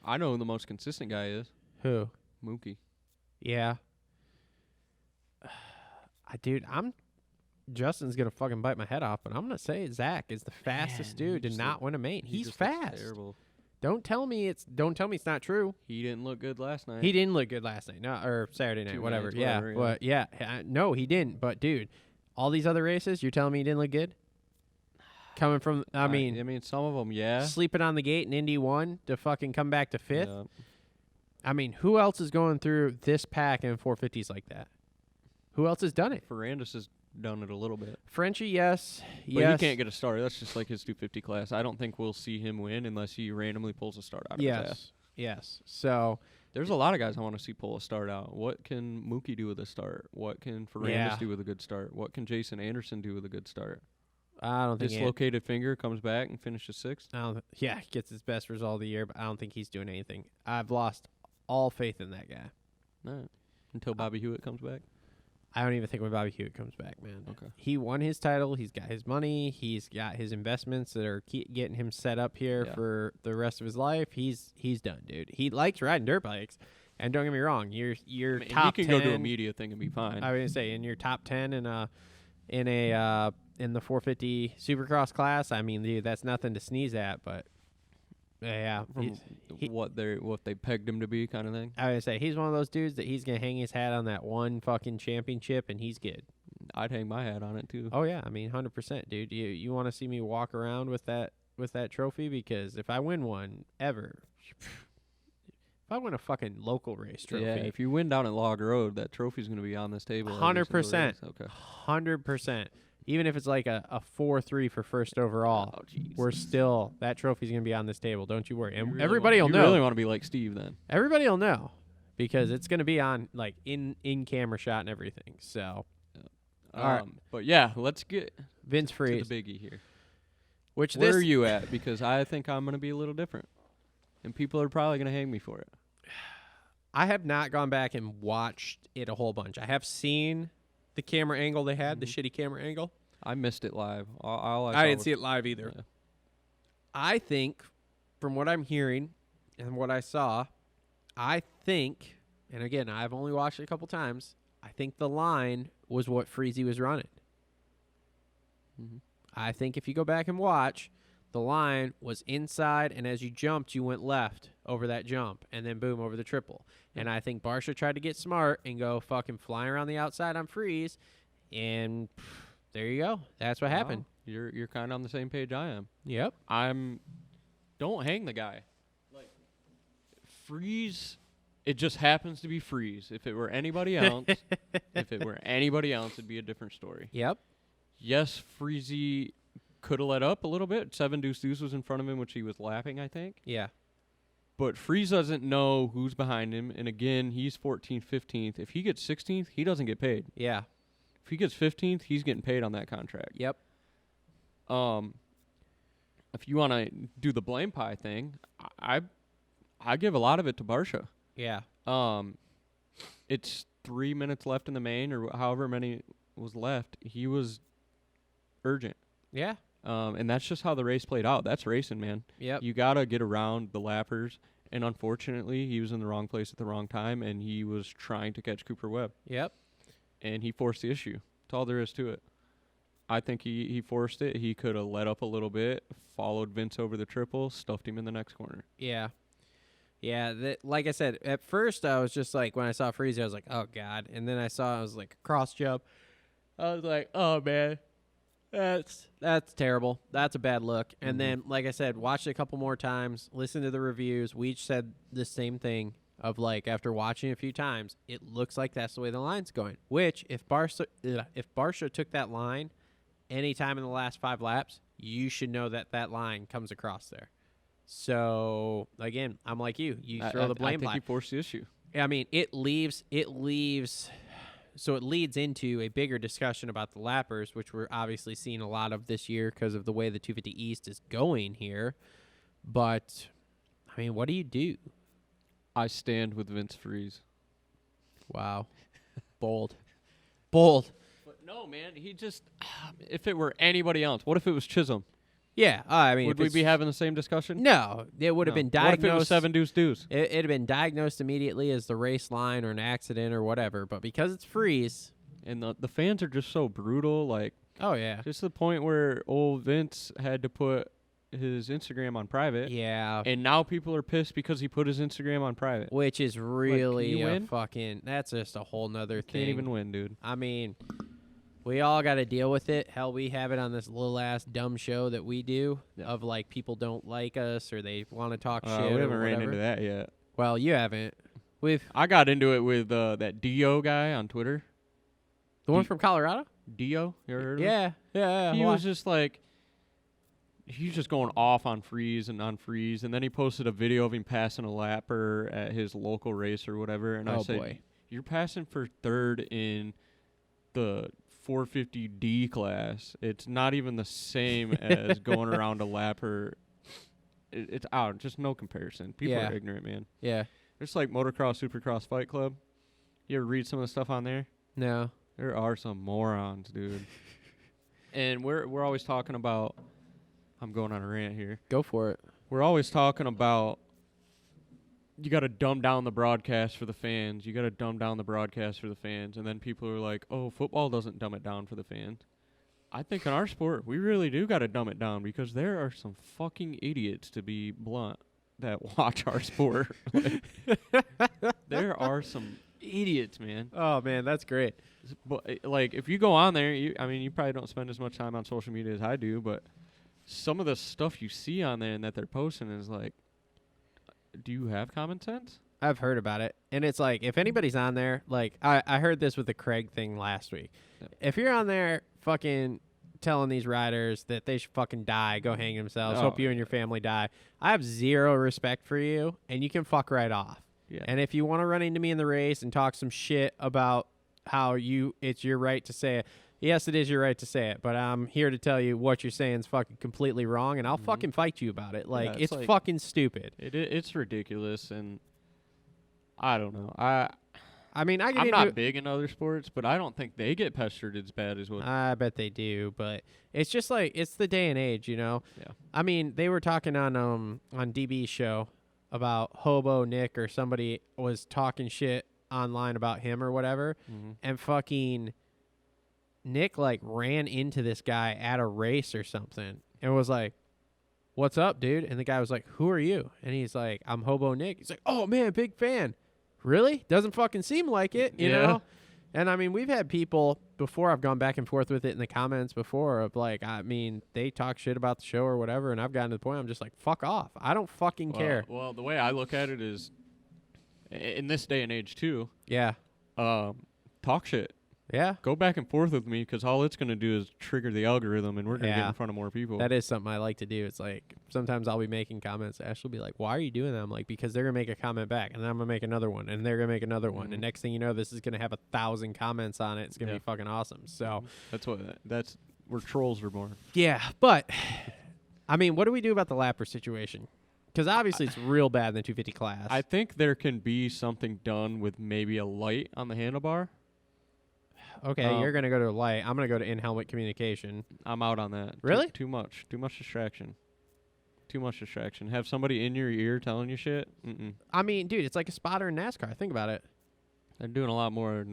I know who the most consistent guy is. Who? Mookie. Yeah. Justin's gonna fucking bite my head off, but I'm gonna say Zach is the fastest Man, he dude to just not look- win a main. He He's just looks fast. Terrible. Don't tell me it's not true. He didn't look good last night. He didn't look good last night, or Saturday night, 2 whatever. nights, Yeah, whatever, but no, he didn't. But dude, all these other races, you're telling me he didn't look good? Coming from, I mean, some of them, yeah. sleeping on the gate in Indy 1 to fucking come back to 5th. Yeah. I mean, who else is going through this pack in 450s like that? Who else has done it? Ferrandis has done it a little bit. Frenchie, yes. But yes. he can't get a start. That's just like his 250 class. I don't think we'll see him win unless he randomly pulls a start out of his ass. Yes. So, There's a lot of guys I want to see pull a start out. What can Mookie do with a start? What can Ferrandis Yeah. do with a good start? What can Jason Anderson do with a good start? I don't think Dislocated finger comes back and finishes 6th. gets his best result of the year, but I don't think he's doing anything. I've lost all faith in that guy. No. Until Bobby Hewitt comes back. I don't even think when Bobby Hewitt comes back, man. Okay. He won his title. He's got his money. He's got his investments that are getting him set up here Yeah. for the rest of his life. He's done, dude. He likes riding dirt bikes. And don't get me wrong, you're I mean, top he 10. can go to a media thing and be fine. I was gonna say in your top 10 in the 450 Supercross class. I mean, dude, that's nothing to sneeze at. But Yeah. from what they pegged him to be, kind of thing. I would say he's one of those dudes that he's gonna hang his hat on that one fucking championship, and he's good. I'd hang my hat on it too. Oh yeah, I mean 100%, dude. You want to see me walk around with that trophy? Because if I win one ever, if I win a fucking local race trophy, Yeah, if you win down at Log Road, that trophy's gonna be on this table. 100%. Okay. 100%. Even if it's like a 4-3 for first overall, Oh, jeez. we're still that trophy's gonna be on this table. Don't you worry. You And really everybody will you know. really want to be like Steve then. Everybody will know because it's gonna be on like in camera shot and everything. So, all right. But yeah, let's get Vince to Freeze, the biggie here. which Where this are you at? Because I think I'm gonna be a little different, and people are probably gonna hang me for it. I have not gone back and watched it a whole bunch. I have seen the camera angle they had, the shitty camera angle. I missed it live. All I didn't see it live either. Yeah. I think, from what I'm hearing and what I saw, I think, and again, I've only watched it a couple times, I think the line was what Freezy was running. Mhm. I think if you go back and watch, the line was inside, and as you jumped, you went left over that jump, and then boom, over the triple. And I think Barsha tried to get smart and go fucking flying around the outside on Freeze, and there you go. That's what happened. Wow. You're kind of on the same page I am. Yep. Don't hang the guy. Like Freeze, it just happens to be Freeze. If it were anybody else, it'd be a different story. Yep. Yes, Freezy could have let up a little bit. 7 Deuce Deuce was in front of him, which he was lapping, I think. Yeah. But Freeze doesn't know who's behind him, and again, he's 14th, 15th. If he gets 16th, he doesn't get paid. Yeah. If he gets 15th, he's getting paid on that contract. Yep. If you want to do the blame pie thing, I give a lot of it to Barsha. Yeah. It's 3 minutes left in the main, or however many was left. He was urgent. Yeah. And that's just how the race played out. That's racing, man. Yep. You got to get around the lappers. And unfortunately, he was in the wrong place at the wrong time, and he was trying to catch Cooper Webb. Yep. And he forced the issue. That's all there is to it. I think he forced it. He could have let up a little bit, followed Vince over the triple, stuffed him in the next corner. Yeah. Yeah, like I said, at first I was just like, when I saw Freezy, I was like, oh, God. And then I was like, a cross jump. I was like, oh, man, that's terrible. That's a bad look. And then, like I said, watched it a couple more times, listened to the reviews. We each said the same thing. Like after watching it a few times, it looks like that's the way the line's going. Which, if Barsha took that line any time in the last 5 laps, you should know that line comes across there. So again, I'm like you. You throw the blame. I think he forced the issue. I mean, it leads into a bigger discussion about the lappers, which we're obviously seeing a lot of this year because of the way the 250 East is going here. But I mean, what do you do? I stand with Vince Freeze. Wow. Bold. But no, man, he just, if it were anybody else, what if it was Chisholm? Yeah, I mean, Would we be having the same discussion? No, it would have been diagnosed. What if it was 7 Deuce Deuce? It'd have been diagnosed immediately as the race line or an accident or whatever. But because it's Freeze, And the fans are just so brutal, like, oh yeah, just to the point where old Vince had to put his Instagram on private. yeah, And now people are pissed because he put his Instagram on private. which is really you win? that's just a whole nother thing. Can't even win, dude. I mean, we all got to deal with it. Hell, we have it on this little ass dumb show that we do of like people don't like us or they want to talk shit. We or haven't ran whatever. into that yet. Well, you haven't. I got into it with that Dio guy on Twitter. The one from Colorado? Dio, you ever heard of him? Yeah. He was just like, he's just going off on Freeze, and then he posted a video of him passing a lapper at his local race or whatever, and I said, boy. You're passing for third in the 450D class. It's not even the same as going around a lapper. It's out. Just no comparison. People are ignorant, man. Yeah. It's like Motocross Supercross Fight Club. You ever read some of the stuff on there? No. There are some morons, dude. And we're always talking about, I'm going on a rant here. Go for it. We're always talking about you got to dumb down the broadcast for the fans. You got to dumb down the broadcast for the fans. And then people are like, oh, football doesn't dumb it down for the fans. I think in our sport, we really do got to dumb it down because there are some fucking idiots, to be blunt, that watch our sport. Like, there are some idiots, man. Oh man, that's great. But like, if you go on there, you probably don't spend as much time on social media as I do, but some of the stuff you see on there and that they're posting is like, do you have common sense? I've heard about it, and it's like if anybody's on there, like I heard this with the Craig thing last week. Yeah. If you're on there, fucking telling these riders that they should fucking die, go hang themselves, Oh, hope you and your family die, I have zero respect for you, and you can fuck right off. Yeah. And if you want to run into me in the race and talk some shit about how it's your right to say it, yes, it is your right to say it, but I'm here to tell you what you're saying is fucking completely wrong, and I'll fucking fight you about it. Like, Yeah, it's like, fucking stupid. It's ridiculous, and I don't know. I mean, I'm not big in other sports, but I don't think they get pestered as bad as what. I bet they do, but it's just like it's the day and age, you know. Yeah. I mean, they were talking on DB's show about Hobo Nick or somebody was talking shit online about him or whatever, and fucking Nick like ran into this guy at a race or something and was like, "What's up, dude?" And the guy was like, "Who are you?" And he's like, "I'm Hobo Nick." He's like, "Oh man, big fan." Really? Doesn't fucking seem like it, you know? And I mean, we've had people before, I've gone back and forth with it in the comments before of like, I mean, they talk shit about the show or whatever, and I've gotten to the point I'm just like, fuck off. I don't fucking care. Well, the way I look at it is, in this day and age too, Yeah. talk shit. Yeah. Go back and forth with me, because all it's going to do is trigger the algorithm, and we're going to get Yeah. in front of more people. That is something I like to do. It's like sometimes I'll be making comments. Ash will be like, "Why are you doing that?" I'm like, "Because they're gonna make a comment back, and then I'm gonna make another one, and they're gonna make another one, and next thing you know, this is gonna have 1,000 comments on it. It's gonna be fucking awesome." So That's where trolls are born. yeah, but I mean, what do we do about the lapper situation? Because obviously it's real bad in the 250 class. I think there can be something done with maybe a light on the handlebar. Okay, you're gonna go to light. I'm gonna go to in-helmet communication. I'm out on that. Really? Too much distraction. Too much distraction. Have somebody in your ear telling you shit? Mm-mm. I mean, dude, it's like a spotter in NASCAR. Think about it. They're doing a lot more,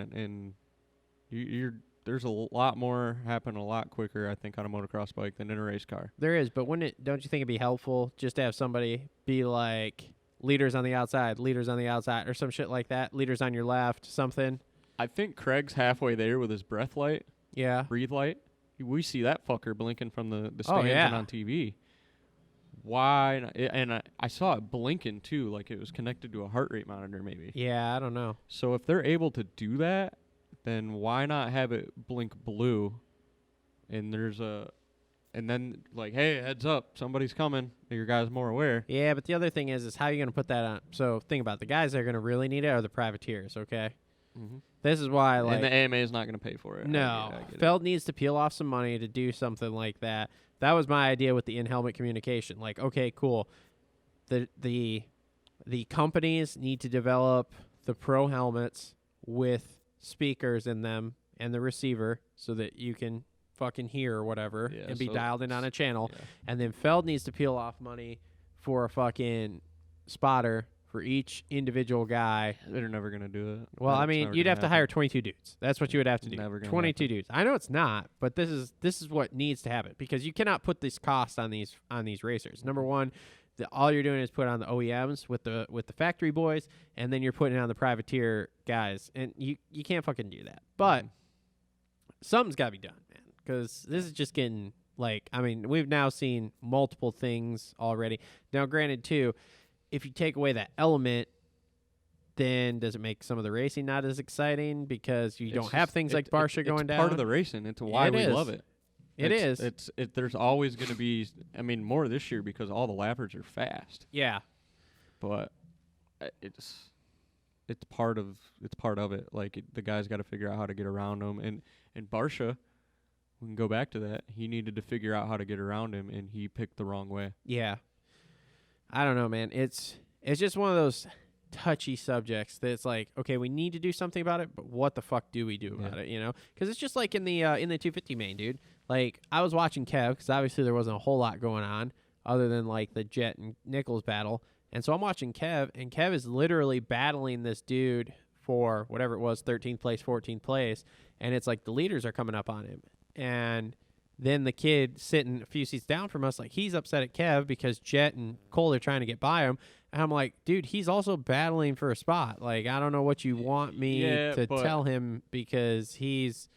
there's a lot more happening a lot quicker, I think, on a motocross bike than in a race car. There is, but don't you think it'd be helpful just to have somebody be like leaders on the outside, or some shit like that, leaders on your left, something? I think Craig's halfway there with his breath light, Yeah. breathe light. We see that fucker blinking from the stands Oh, yeah. and on TV. Why? And I saw it blinking too, like it was connected to a heart rate monitor maybe. Yeah, I don't know. So if they're able to do that, then why not have it blink blue? And then like, hey, heads up, somebody's coming. Your guy's more aware. Yeah, but the other thing is how are you going to put that on? So think about it. The guys that are going to really need it are the privateers, okay? Mm-hmm. This is why, like... And the AMA is not going to pay for it. No. I get it. Feld needs to peel off some money to do something like that. That was my idea with the in-helmet communication. Like, okay, cool. The companies need to develop the pro helmets with speakers in them and the receiver so that you can fucking hear or whatever and be dialed in on a channel. Yeah. And then Feld needs to peel off money for a fucking spotter for each individual guy. They're never going to do it. Well, I That's mean, never you'd gonna have to happen. hire 22 dudes. That's what you would have to do. Never gonna 22 happen. dudes. I know it's not, but this is what needs to happen because you cannot put this cost on these racers. Number one, all you're doing is put on the OEMs with the factory boys, and then you're putting it on the privateer guys, and you can't fucking do that. But something's got to be done, man, because this is just getting like, I mean, we've now seen multiple things already. Now, granted, too, if you take away that element, then does it make some of the racing not as exciting because you don't have things like Barsha going down? It's part of the racing. It's why we love it. It is. There's always going to be, I mean, more this year because all the lappers are fast. Yeah. But it's part of it. Like the guys got to figure out how to get around them. And Barsha, we can go back to that. He needed to figure out how to get around him, and he picked the wrong way. Yeah. I don't know, man. It's just one of those touchy subjects that it's like, okay, we need to do something about it, but what the fuck do we do about it, you know? Because it's just like in the 250 main, dude. Like, I was watching Kev, because obviously there wasn't a whole lot going on other than, like, the Jet and Nichols battle. And so I'm watching Kev, and Kev is literally battling this dude for whatever it was, 13th place, 14th place, and it's like the leaders are coming up on him. And Then the kid sitting a few seats down from us, like, he's upset at Kev because Jet and Cole are trying to get by him. And I'm like, dude, he's also battling for a spot. Like, I don't know what you want me to tell him, because he's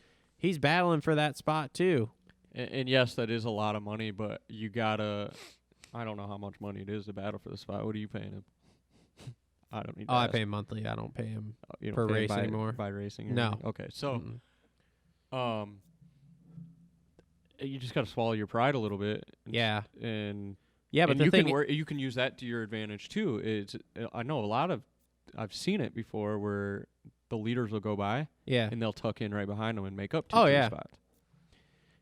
battling for that spot too. And yes, that is a lot of money, but you gotta. I don't know how much money it is to battle for the spot. What are you paying him? I don't need. I pay him monthly. I don't pay him you don't per pay race by, anymore. By racing? Or No. anything? Okay, so, you just gotta swallow your pride a little bit. Yeah. But the thing you can use that to your advantage too. I know I've seen it before where the leaders will go by. Yeah. And they'll tuck in right behind them and make up 2 spots.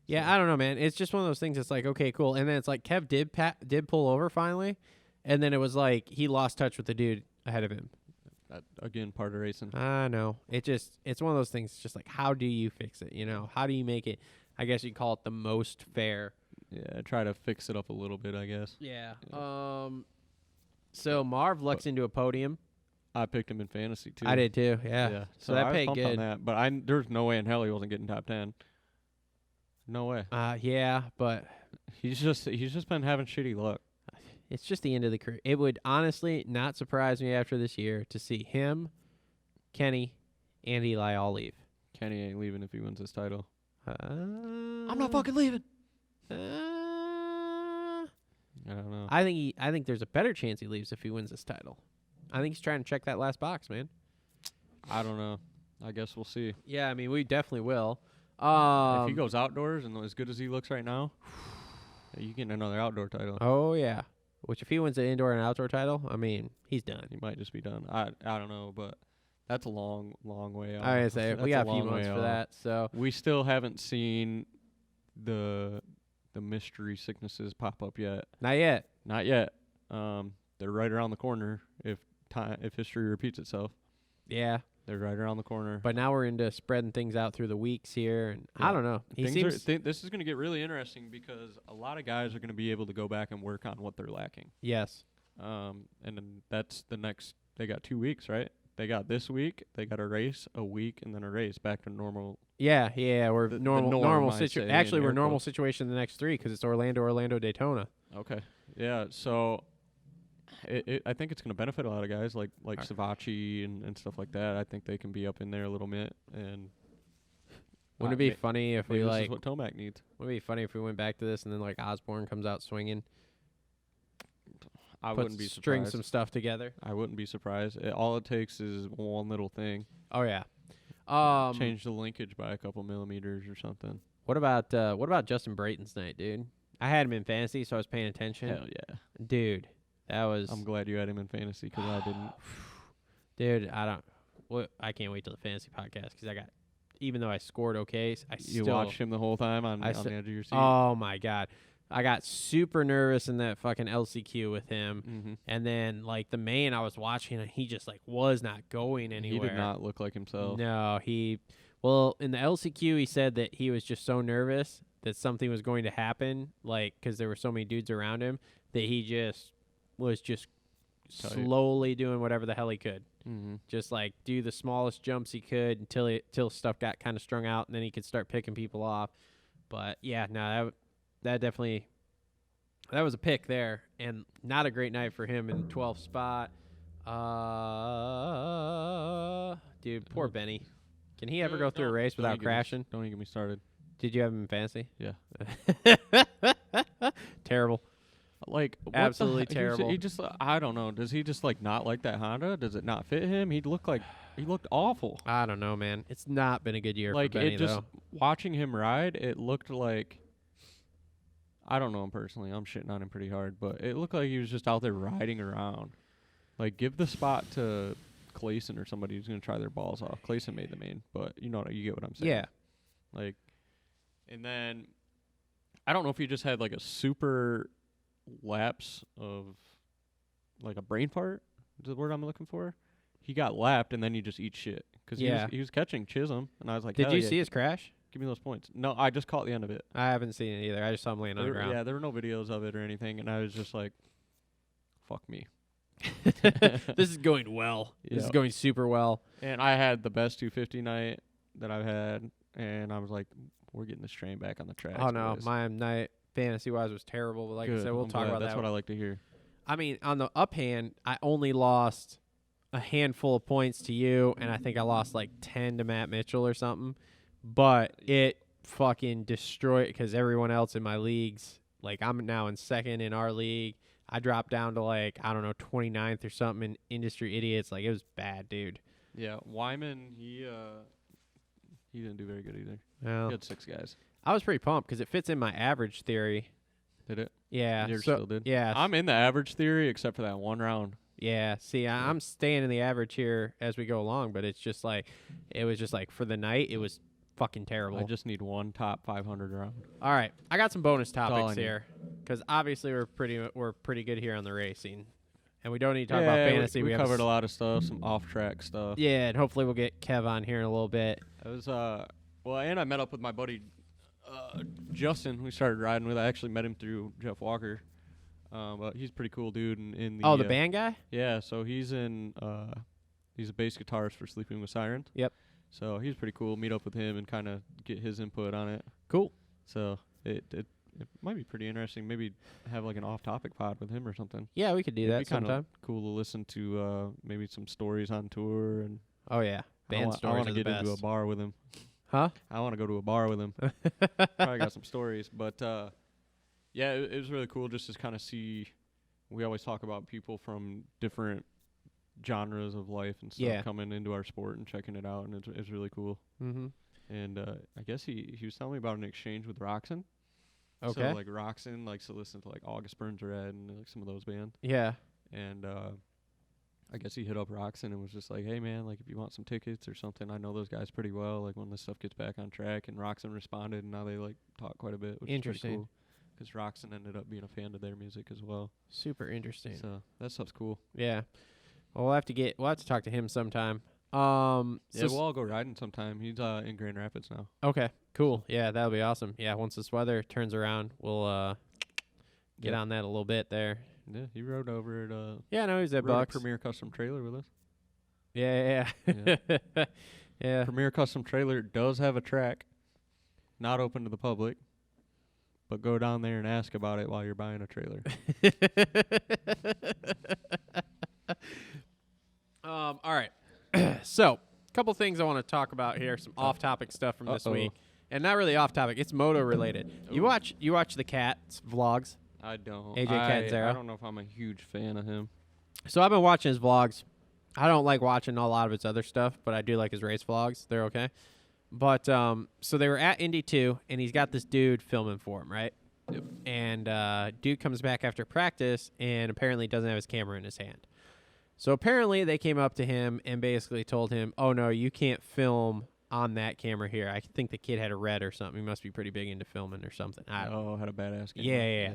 Yeah, I don't know, man. It's just one of those things. It's like, okay, cool. And then it's like Kev did pull over finally, and then it was like he lost touch with the dude ahead of him. Again, part of racing. I know. It's one of those things. It's just like, how do you fix it? How do you make it? I guess you call it the most fair. Yeah, try to fix it up a little bit, I guess. Yeah. So Marv lucks into a podium. I picked him in fantasy too. I did too. Yeah. So that I was paid pumped good. on that, but there's no way in hell he wasn't getting top 10. No way. Yeah, but He's just been having shitty luck. it's just the end of the career. It would honestly not surprise me after this year to see him, Kenny, and Eli all leave. Kenny ain't leaving if he wins this title. I'm not fucking leaving. I don't know. I think there's a better chance he leaves if he wins this title. I think he's trying to check that last box, man. I don't know. I guess we'll see. Yeah, I mean, we definitely will. If he goes outdoors and as good as he looks right now, you get another outdoor title. Oh yeah. Which if he wins the indoor and outdoor title, I mean, he's done. He might just be done. I don't know, but that's a long way off. I was gonna say we got a few months for that. So we still haven't seen the mystery sicknesses pop up yet. not yet. Not yet. They're right around the corner if history repeats itself. Yeah. They're right around the corner. But now we're into spreading things out through the weeks here, and I don't know. This is going to get really interesting because a lot of guys are going to be able to go back and work on what they're lacking. Yes. And then that's the next. They got 2 weeks, right? They got this week. They got a race, a week, and then a race back to normal. Yeah. We're normal situation. Actually, we're normal quotes. situation the next 3 because it's Orlando, Daytona. Okay. Yeah. So. I think it's going to benefit a lot of guys like Savachi and stuff like that. I think they can be up in there a little bit. And wouldn't it be funny if we this is what Tomac needs. Wouldn't it be funny if we went back to this and then like Osborne comes out swinging? I wouldn't be surprised. String some stuff together. I wouldn't be surprised. All it takes is one little thing. Oh yeah. Change the linkage by a couple millimeters or something. What about Justin Brayton's night, dude? I had him in fantasy, so I was paying attention. Hell yeah, dude. I'm glad you had him in fantasy because I didn't. Dude, I can't wait till the fantasy podcast because even though I scored okay, You watched him the whole time on the edge of your seat. Oh my god, I got super nervous in that fucking LCQ with him, and then like the main I was watching, and he just like was not going anywhere. He did not look like himself. No, in the LCQ he said that he was just so nervous that something was going to happen, like because there were so many dudes around him that he was just slowly doing whatever the hell he could. Just like do the smallest jumps he could until stuff got kind of strung out, and then he could start picking people off. But yeah, no, that definitely, that was a pick there, and not a great night for him in 12th spot. Dude, poor Benny. Can he ever go through a race without crashing? Don't even get me started. Did you have him in fantasy? Yeah. Terrible. Like absolutely terrible. He just I don't know. Does he just like not like that Honda? Does it not fit him? He looked awful. I don't know, man. It's not been a good year like for Benny, though. Just watching him ride, it looked like I don't know him personally. I'm shitting on him pretty hard, but it looked like he was just out there riding around. Like give the spot to Clayson or somebody who's gonna try their balls off. Clayson made the main, but you get what I'm saying. Yeah. Like, and then I don't know if he just had like a super lapse of like a brain fart is the word I'm looking for. He got lapped and then he just eats shit because he was catching Chisholm, and I was like, did you see his crash? Give me those points. No, I just caught the end of it. I haven't seen it either. I just saw him laying on the ground. Yeah, there were no videos of it or anything, and I was just like, fuck me. This is going well. This is going super well. And I had the best 250 night that I've had, and I was like, we're getting this train back on the tracks. Oh no, boys. my night fantasy-wise was terrible. But like I Good. said, we'll I'm talk glad. about That's that. what I like to hear. I mean, on the uphand, I only lost a handful of points to you, and I think I lost like 10 to Matt Mitchell or something. But it fucking destroyed because everyone else in my leagues, like I'm now in second in our league. I dropped down to like, I don't know, 29th or something in Industry Idiots. Like, it was bad, dude. Yeah, Wyman, he didn't do very good either. Well, He had 6 guys. I was pretty pumped because it fits in my average theory. Did it? Yeah. Yours so, still did? Yeah. I'm in the average theory except for that one round. Yeah. See, I'm staying in the average here as we go along, but it's just like, it was just like for the night, it was fucking terrible. I just need one top 500 round. All right, I got some bonus all I topics need. here because obviously we're pretty good here on the racing, and we don't need to talk yeah, about fantasy. We have covered a lot of stuff, some off-track stuff. Yeah, and hopefully we'll get Kev on here in a little bit. It was well, and I met up with my buddy Justin. We started riding with. I actually met him through Jeff Walker, but he's a pretty cool dude. In the The band guy. Yeah, so he's in. He's a bass guitarist for Sleeping with Sirens. Yep. So he's pretty cool. Meet up with him and kind of get his input on it. Cool. So it might be pretty interesting. Maybe have like an off-topic pod with him or something. Yeah, we could do It'd that be kinda sometime. cool to listen to maybe some stories on tour and Oh yeah, band I stories want are to the get into a best. bar with him. Huh? I want to go to a bar with him. Probably got some stories, but yeah, it was really cool just to kind of see. We always talk about people from different genres of life and stuff Yeah. coming into our sport and checking it out, and it's really cool. Mm-hmm. And I guess he was telling me about an exchange with Roxanne. Okay. So like Roxanne likes to listen to like August Burns Red and like some of those bands. Yeah. And I guess he hit up Roxanne and was just like, "Hey man, like if you want some tickets or something, I know those guys pretty well. Like when this stuff gets back on track." And Roxanne responded, and now they like talk quite a bit, which Interesting. is pretty cool. Because Roxanne ended up being a fan of their music as well. Super interesting. So that stuff's cool. Yeah. Well, we'll have to talk to him sometime. Yeah, we'll all go riding sometime. He's in Grand Rapids now. Okay, cool. Yeah, that'll be awesome. Yeah, once this weather turns around, we'll get on that a little bit there. Yeah, he rode over at Yeah, no, he's at rode a Bucks. Premier Custom Trailer with us. Yeah. Yeah. Premier Custom Trailer does have a track, not open to the public, but go down there and ask about it while you're buying a trailer. All right. So, a couple things I want to talk about here. Some off-topic stuff from this week, and not really off-topic. It's moto related. You watch the Cat's vlogs. I don't. AJ Catanzaro? I don't know if I'm a huge fan of him. So I've been watching his vlogs. I don't like watching a lot of his other stuff, but I do like his race vlogs. They're okay. But so they were at Indy 2, and he's got this dude filming for him, right? Yep. And dude comes back after practice and apparently doesn't have his camera in his hand. So apparently they came up to him and basically told him, "Oh no, you can't film on that camera here." I think the kid had a red or something. He must be pretty big into filming or something. I don't know. Had a badass game. Yeah.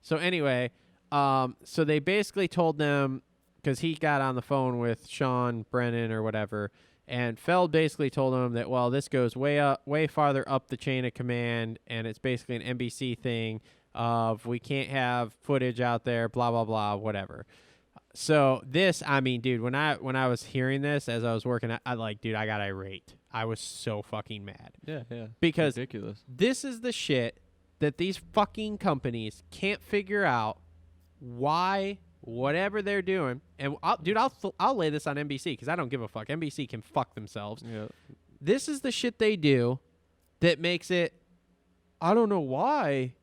So anyway, so they basically told them, because he got on the phone with Sean Brennan or whatever, and Feld basically told him that, well, this goes way farther up the chain of command, and it's basically an NBC thing of we can't have footage out there, blah blah blah, whatever. So this, I mean, dude, when I was hearing this as I was working, I got irate. I was so fucking mad. Yeah. Because ridiculous. this is the shit that these fucking companies can't figure out why whatever they're doing. And I'll lay this on NBC because I don't give a fuck. NBC can fuck themselves. Yeah. This is the shit they do that makes it. I don't know why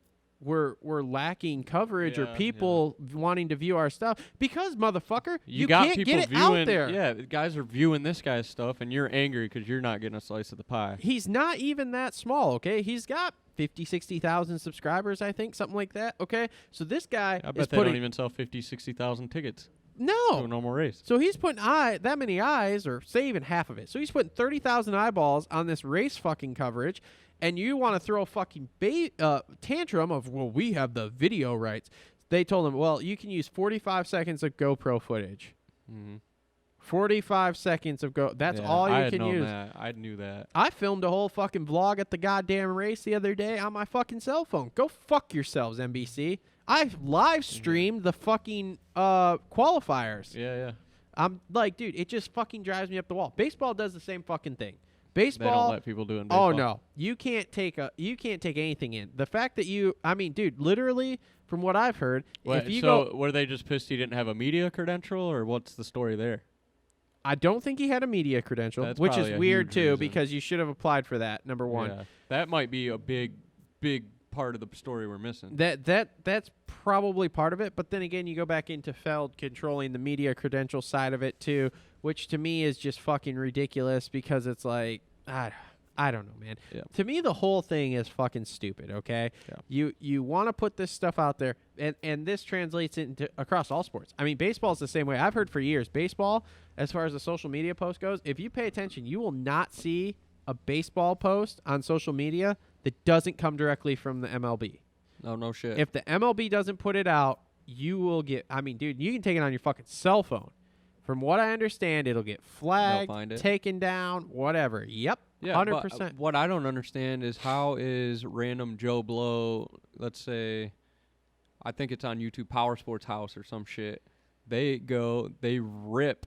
we're lacking coverage or people wanting to view our stuff because motherfucker, you got can't people get it viewing, out there. Yeah, guys are viewing this guy's stuff, and you're angry because you're not getting a slice of the pie. He's not even that small, okay? He's got 50, 60,000 subscribers, I think, something like that, okay? So this guy I is bet they don't even sell 50, 60,000 tickets to a No. normal race. So he's putting that many eyes, or say even half of it. So he's putting 30,000 eyeballs on this race fucking coverage, and you want to throw a fucking tantrum of, well, we have the video rights. They told him, well, you can use 45 seconds of GoPro footage. Mm-hmm. 45 seconds of That's all you can use. I knew that. I filmed a whole fucking vlog at the goddamn race the other day on my fucking cell phone. Go fuck yourselves, NBC. I live streamed the fucking qualifiers. Yeah. I'm like, dude, it just fucking drives me up the wall. Baseball does the same fucking thing. Baseball. They don't let people do it in baseball. Oh no, you can't take anything in. The fact that dude, literally from what I've heard, if you go, were they just pissed he didn't have a media credential, or what's the story there? I don't think he had a media credential, That's which is probably a weird huge too, reason. because you should have applied for that. Number one, Yeah, that might be a big part of the story we're missing. that's probably part of it. But then again, you go back into Feld controlling the media credential side of it too, which to me is just fucking ridiculous because it's like, I don't know, man. Yeah. To me, the whole thing is fucking stupid, okay? Yeah. You want to put this stuff out there, and this translates into across all sports. I mean, baseball is the same way. I've heard for years, baseball, as far as the social media post goes, if you pay attention, you will not see a baseball post on social media that doesn't come directly from the MLB. Oh, no shit. If the MLB doesn't put it out, you will get, I mean, dude, you can take it on your fucking cell phone. From what I understand, it'll get flagged, taken down, whatever. Yep, yeah, 100%. But what I don't understand is how is random Joe Blow, let's say, I think it's on YouTube, Power Sports House or some shit. They rip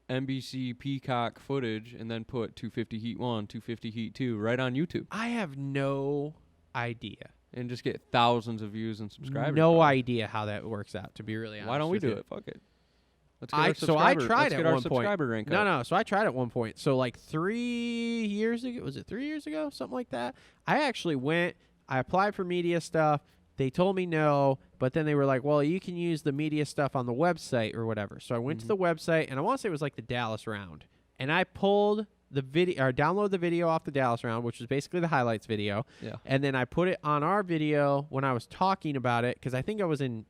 NBC Peacock footage and then put 250 Heat 1, 250 Heat 2 right on YouTube. I have no idea. And just get thousands of views and subscribers. No idea how that works out, to be really honest. Why don't we with do you. it? Fuck it. So I tried at one point. Subscriber rank no, up. no. So I tried at one point. So like 3 years ago, was it 3 years ago? Something like that. I actually went. I applied for media stuff. They told me no, but then they were like, well, you can use the media stuff on the website or whatever. So I went to the website, and I want to say it was like the Dallas round. And I pulled the video, or downloaded the video off the Dallas round, which was basically the highlights video. Yeah. And then I put it on our video when I was talking about it, because I think I was in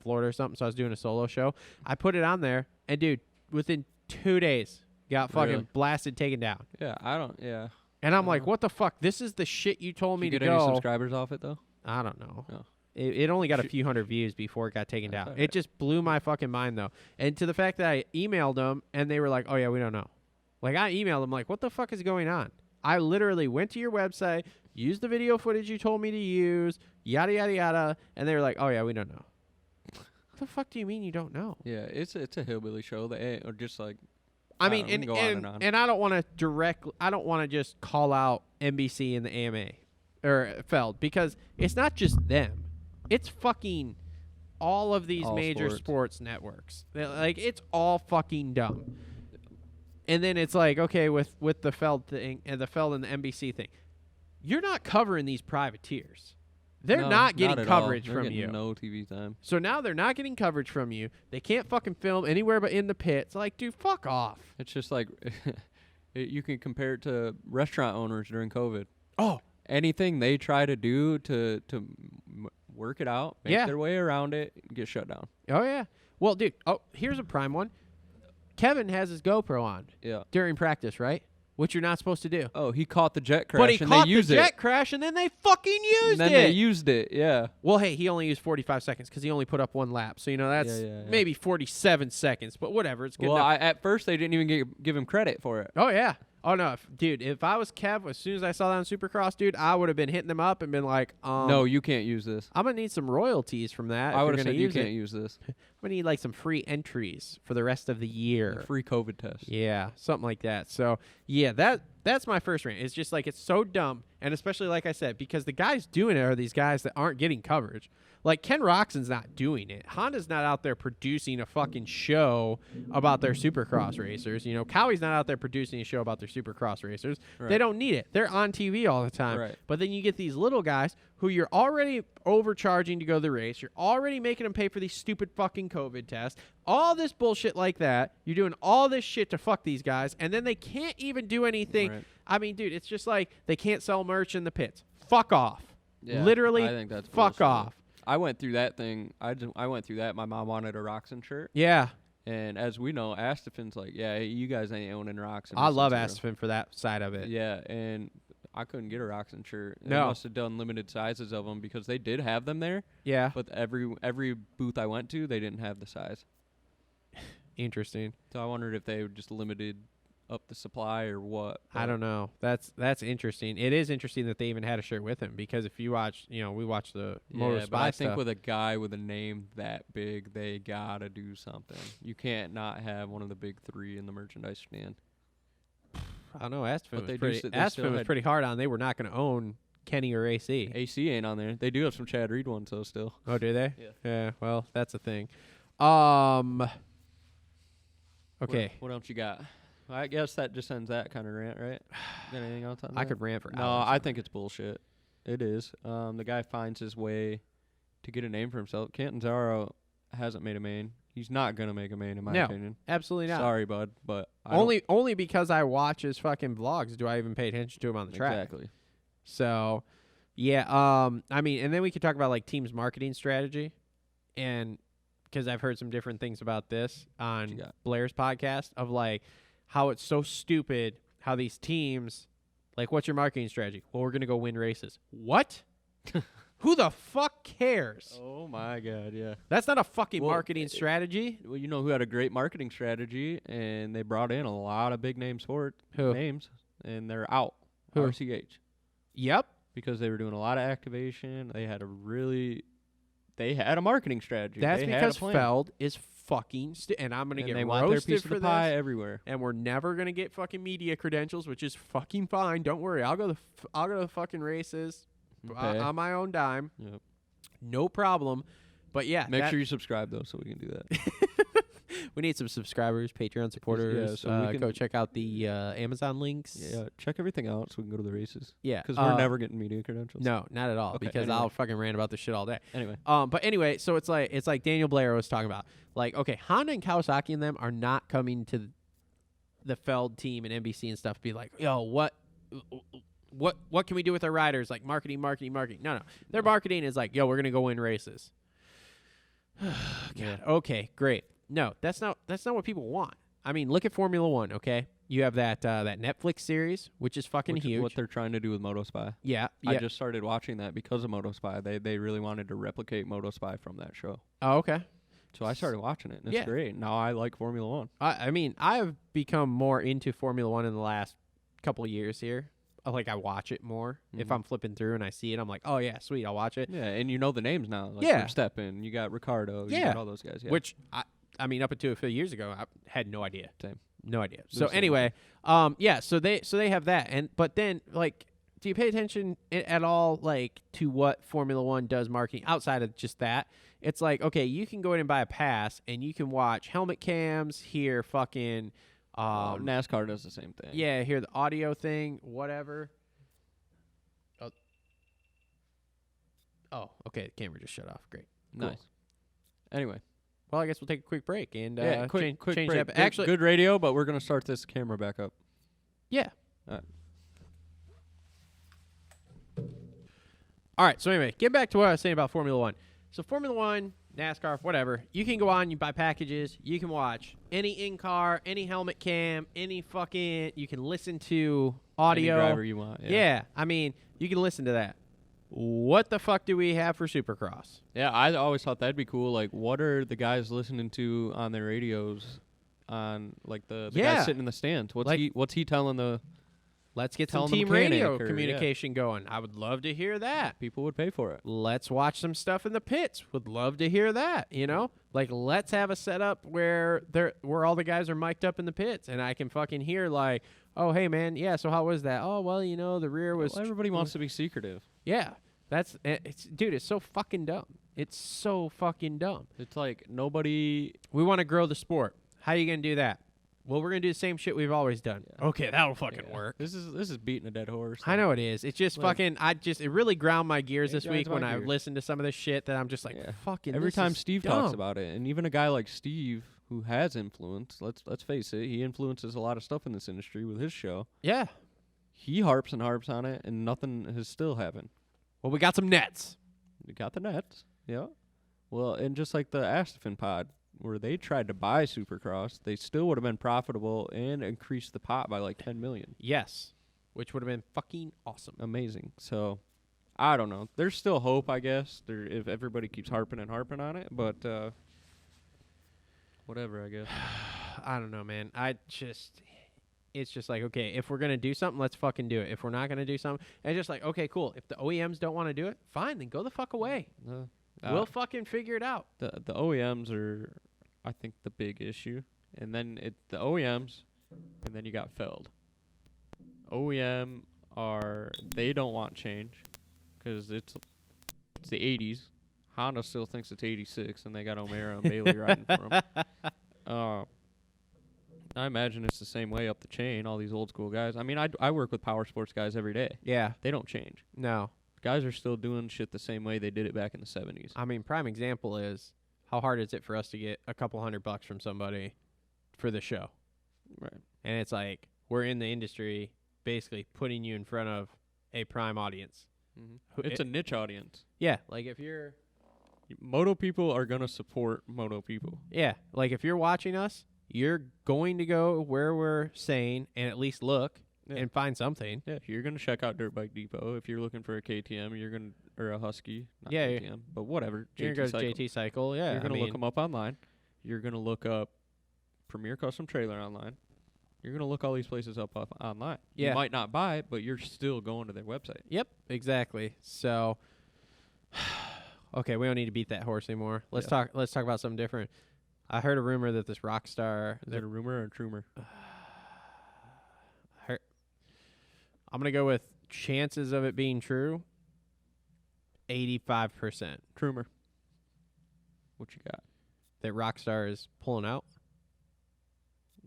Florida or something, so I was doing a solo show. I put it on there, and dude, within 2 days, got fucking Really? blasted, taken down. Yeah. And I'm like, what the fuck? This is the shit you told me Did you to get any go. subscribers off it, though? I don't know. No. It only got a few hundred views before it got taken down. alright. It just blew my fucking mind, though. And to the fact that I emailed them, and they were like, oh, yeah, we don't know. Like, I emailed them, like, what the fuck is going on? I literally went to your website, used the video footage you told me to use, yada, yada, yada, and they were like, oh, yeah, we don't know. What the fuck do you mean you don't know? Yeah, it's a hillbilly show. Or just like, I mean, we can go on and on. and I don't want to just call out NBC and the AMA or Feld, because it's not just them. It's fucking all of these All major sports. sports networks. Like, it's all fucking dumb. And then it's like, okay, with the Feld thing and the Feld and the NBC thing, you're not covering these privateers. They're No, not getting at all. coverage They're from getting you. No TV time. So now they're not getting coverage from you. They can't fucking film anywhere but in the pits. Like, dude, fuck off. It's just like you can compare it to restaurant owners during COVID. Oh, Anything they try to do to work it out, make Yeah. their way around it, get shut down. oh yeah. Well, dude, here's a prime one. Kevin has his GoPro on Yeah. during practice, right? Which you're not supposed to do. Oh, he caught the jet crash But he and caught they the used jet crash, and then they fucking used and then it. they used it. Yeah. Well, hey, he only used 45 seconds because he only put up one lap. So, that's Yeah. maybe 47 seconds, but whatever. It's good Well, enough. at first they didn't even give him credit for it. Oh, yeah. Oh, no. Dude, if I was Kev, as soon as I saw that on Supercross, dude, I would have been hitting them up and been like, No, you can't use this. I'm going to need some royalties from that. I if would you're have gonna said you use can't it. use this. I'm going to need like some free entries for the rest of the year. A free COVID test. Yeah, something like that. So, yeah, that's my first rant. It's just like, it's so dumb. And especially, like I said, because the guys doing it are these guys that aren't getting coverage. Like, Ken Roxon's not doing it. Honda's not out there producing a fucking show about their Supercross racers. Cowie's not out there producing a show about their Supercross racers. Right. They don't need it. They're on TV all the time. Right. But then you get these little guys who you're already overcharging to go to the race. You're already making them pay for these stupid fucking COVID tests. All this bullshit like that. You're doing all this shit to fuck these guys, and then they can't even do anything. Right. I mean, dude, it's just like they can't sell merch in the pits. Fuck off. Yeah, Literally, I think that's fuck bullshit. off. I went through that thing. I went through that. My mom wanted a Roxon shirt. Yeah. And as we know, Astafen's like, yeah, you guys ain't owning Roxon. I love This is Astafen for that side of it. Yeah, and I couldn't get a Roxon shirt. They No. must have done limited sizes of them because they did have them there. Yeah. But every booth I went to, they didn't have the size. Interesting. So I wondered if they just limited up the supply or what. I don't know. That's interesting. It is interesting that they even had a shirt with him, because if you watch, we watched the Moto Yeah, Spy but I think stuff. with a guy with a name that big, they gotta do something. You can't not have one of the big three in the merchandise stand. I don't know. Aspen But was they pretty. do s- they Aspen still was had- pretty hard on. They were not going to own Kenny or AC. AC ain't on there. They do have some Chad Reed ones though still. Oh, do they? Yeah. Yeah. Well, that's a thing. Okay. What else you got? I guess that just ends that kind of rant, right? Got anything else on that? I could rant for No, hours. I think it's bullshit. It is. The guy finds his way to get a name for himself. Cantanzaro hasn't made a main. He's not gonna make a main, in my No, opinion. absolutely not. Sorry, bud, but Only because I watch his fucking vlogs do I even pay attention to him on the track. Exactly. So, yeah. I mean, and then we could talk about like teams' marketing strategy, and because I've heard some different things about this on you got? Blair's podcast of like how it's so stupid how these teams, like, what's your marketing strategy? Well, we're gonna go win races. What? Who the fuck cares? Oh my God, yeah. That's not a fucking Well, marketing strategy. Well, you know who had a great marketing strategy, and they brought in a lot of big name sport Who? names, and they're out. Who? RCH, Yep. because they were doing a lot of activation. They had a marketing strategy. That's They had a because plan. Feld is fucking and I'm gonna and get they want their roasted piece of for the pie this. everywhere. And we're never gonna get fucking media credentials, which is fucking fine. Don't worry, I'll go to the fucking races Okay. on my own dime, Yep. no problem. But yeah, Make sure you subscribe though, so we can do that. we need some subscribers, Patreon supporters. so we can- go check out the Amazon links. Yeah, check everything out so we can go to the races. Yeah, Because we're never getting media credentials. No, not at all. Okay, because anyway. I'll fucking rant about this shit all day. Anyway, But anyway, so it's like Daniel Blair was talking about. Like, okay, Honda and Kawasaki and them are not coming to the Feld team and NBC and stuff. Be like, yo, what can we do with our riders? Like marketing. No. Their marketing is like, yo, we're gonna go win races. God. Yeah. Okay, great. No, that's not what people want. I mean, look at Formula One. Okay, you have that Netflix series, which is fucking which is huge. what they're trying to do with MotoSpy. Yeah. I just started watching that because of MotoSpy. They really wanted to replicate MotoSpy from that show. Oh, okay. So I started watching it, and it's Yeah. great. Now I like Formula One. I mean, I've become more into Formula One in the last couple of years here. Like, I watch it more. If Mhm. I'm flipping through and I see it, I'm like, oh, yeah, sweet, I'll watch it. Yeah, and you know the names now. Like Yeah. Verstappen, you got Ricardo, you Yeah. got all those guys. Yeah. Which, I mean, up until a few years ago, I had no idea. Same. No idea. The So same. anyway, yeah, so they have that. But then, like, do you pay attention at all, like, to what Formula One does marketing outside of just that? It's like, okay, you can go in and buy a pass, and you can watch helmet cams, hear fucking, NASCAR does the same thing. yeah, hear the audio thing, whatever. Oh, okay, the camera just shut off. Great. Cool. Nice. Anyway, Well, I guess we'll take a quick break and quick change break. that. Good- Actually, good radio, but we're gonna start this camera back up. yeah. All right. All right. So anyway, get back to what I was saying about Formula One. So Formula One, NASCAR, whatever. You can go on, you buy packages, you can watch any in-car, any helmet cam, any fucking. You can listen to audio. Any driver you want. Yeah. I mean, you can listen to that. What the fuck do we have for Supercross? Yeah, I always thought that'd be cool. Like, what are the guys listening to on their radios? On like the Yeah. guy sitting in the stands. What's he telling the Let's get some Telling the team mechanic radio or- yeah. communication going. I would love to hear that. people would pay for it? Let's watch some stuff in the pits. Would love to hear that, you know? Like, let's have a setup where all the guys are mic'd up in the pits and I can fucking hear like, oh, hey, man, yeah, so how was that? Oh, well, you know, the rear was... Well, everybody wants to be secretive. Yeah. Dude, it's so fucking dumb. It's so fucking dumb. It's like nobody. We want to grow the sport. How are you going to do that? Well, we're going to do the same shit we've always done. Yeah. Okay, that'll fucking Yeah. work. This is beating a dead horse. I know it is. It's just Like- fucking. It really ground my gears It this grinds week when my I gears. listened to some of this shit that I'm just like, Yeah. fucking. Every this time is Steve dumb. talks about it, and even a guy like Steve who has influence, let's face it, he influences a lot of stuff in this industry with his show. Yeah. He harps and harps on it, and nothing has still happened. Well, we got some nets. You got the nets, yeah. Well, and just like the Astafin pod, where they tried to buy Supercross, they still would have been profitable and increased the pot by like 10 million. Yes. Which would have been fucking awesome. Amazing. So, I don't know. There's still hope, I guess, if everybody keeps harping on it, but whatever, I guess. I don't know, man. It's just like, okay, if we're going to do something, let's fucking do it. If we're not going to do something, it's just like, okay, cool. If the OEMs don't want to do it, fine, then go the fuck away. We'll fucking figure it out. The OEMs are, I think, the big issue. And then the OEMs, and then you got Feld. OEM they don't want change because it's the 80s. Honda still thinks it's 86, and they got O'Mara and Bailey riding for them. I imagine it's the same way up the chain, all these old school guys. I mean, I work with power sports guys every day. Yeah. They don't change. No. Guys are still doing shit the same way they did it back in the 70s. I mean, prime example is how hard is it for us to get a couple $100 from somebody for the show? Right. And it's like we're in the industry basically putting you in front of a prime audience. Mm-hmm. It's a niche audience. Yeah, like if you're... Moto people are going to support moto people. Yeah, like if you're watching us, you're going to go where we're saying and at least look and find something. Yeah, you're going to check out Dirt Bike Depot. If you're looking for a KTM, you're going to, or a Husky, not KTM, but whatever. You're going to go to JT Cycle, yeah. You're going to look them up online. You're going to look up Premier Custom Trailer online. You're going to look all these places up online. Yeah. You might not buy it, but you're still going to their website. Yep, exactly. So, okay, we don't need to beat that horse anymore. Let's talk about something different. I heard a rumor that this Rockstar... Is it a rumor or a troomer? I'm going to go with chances of it being true, 85%. Troomer. What you got? That Rockstar is pulling out.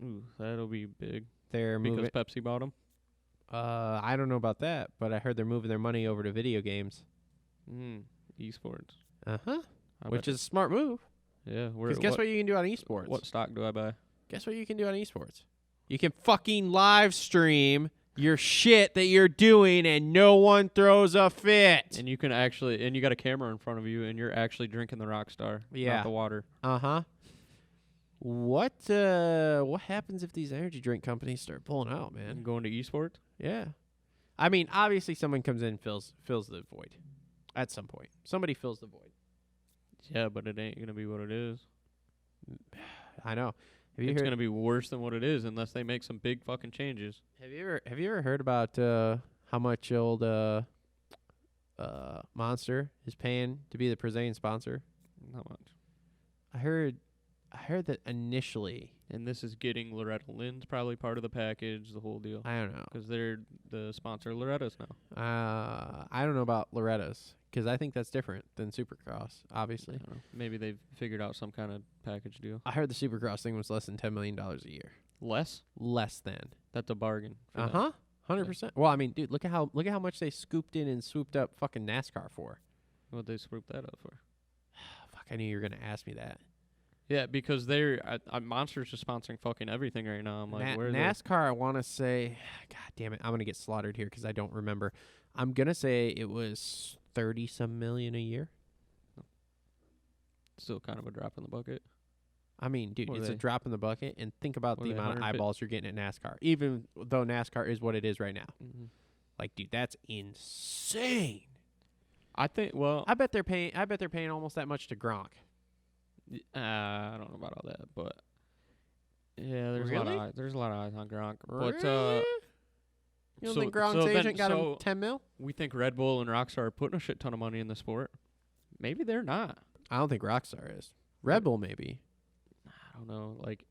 Ooh, that'll be big. They're because moving... Pepsi bought them? I don't know about that, but I heard they're moving their money over to video games. Esports. Uh-huh. Which is a smart move. Yeah. Because guess what you can do on esports? What stock do I buy? Guess what you can do on esports? You can fucking live stream your shit that you're doing and no one throws a fit. And you can actually, and you got a camera in front of you and you're actually drinking the Rockstar, not the water. Uh-huh. What happens if these energy drink companies start pulling out, man? And going to esports? Yeah. I mean, obviously someone comes in and fills the void at some point. Somebody fills the void. Yeah, but it ain't going to be what it is. I know. It's going to be worse than what it is unless they make some big fucking changes. Have you ever heard about how much old Monster is paying to be the Brazilian sponsor? Not much. I heard that initially, and this is getting Loretta Lynn's probably part of the package, the whole deal. I don't know, because they're the sponsor of Loretta's now. I don't know about Loretta's because I think that's different than Supercross. Obviously, I don't know. Maybe they've figured out some kind of package deal. I heard the Supercross thing was less than $10 million a year. Less than. That's a bargain. 100%. Well, I mean, dude, look at how much they scooped in and swooped up fucking NASCAR for. What'd they swoop that up for? Fuck, I knew you were gonna ask me that. Yeah, because they're Monster's just sponsoring fucking everything right now. I'm like, where NASCAR? I want to say, God damn it, I'm gonna get slaughtered here because I don't remember. I'm gonna say it was 30-some million a year. Still kind of a drop in the bucket. I mean, dude, it's a drop in the bucket, and think about the amount of eyeballs you're getting at NASCAR. Even though NASCAR is what it is right now, like, dude, that's insane. I think. Well, I bet they're paying almost that much to Gronk. I don't know about all that, but yeah, there's really? a lot of eyes on Gronk. Really? But you don't think Gronk's agent got him 10 mil? We think Red Bull and Rockstar are putting a shit ton of money in the sport. Maybe they're not. I don't think Rockstar is. Red Bull maybe. I don't know. Like,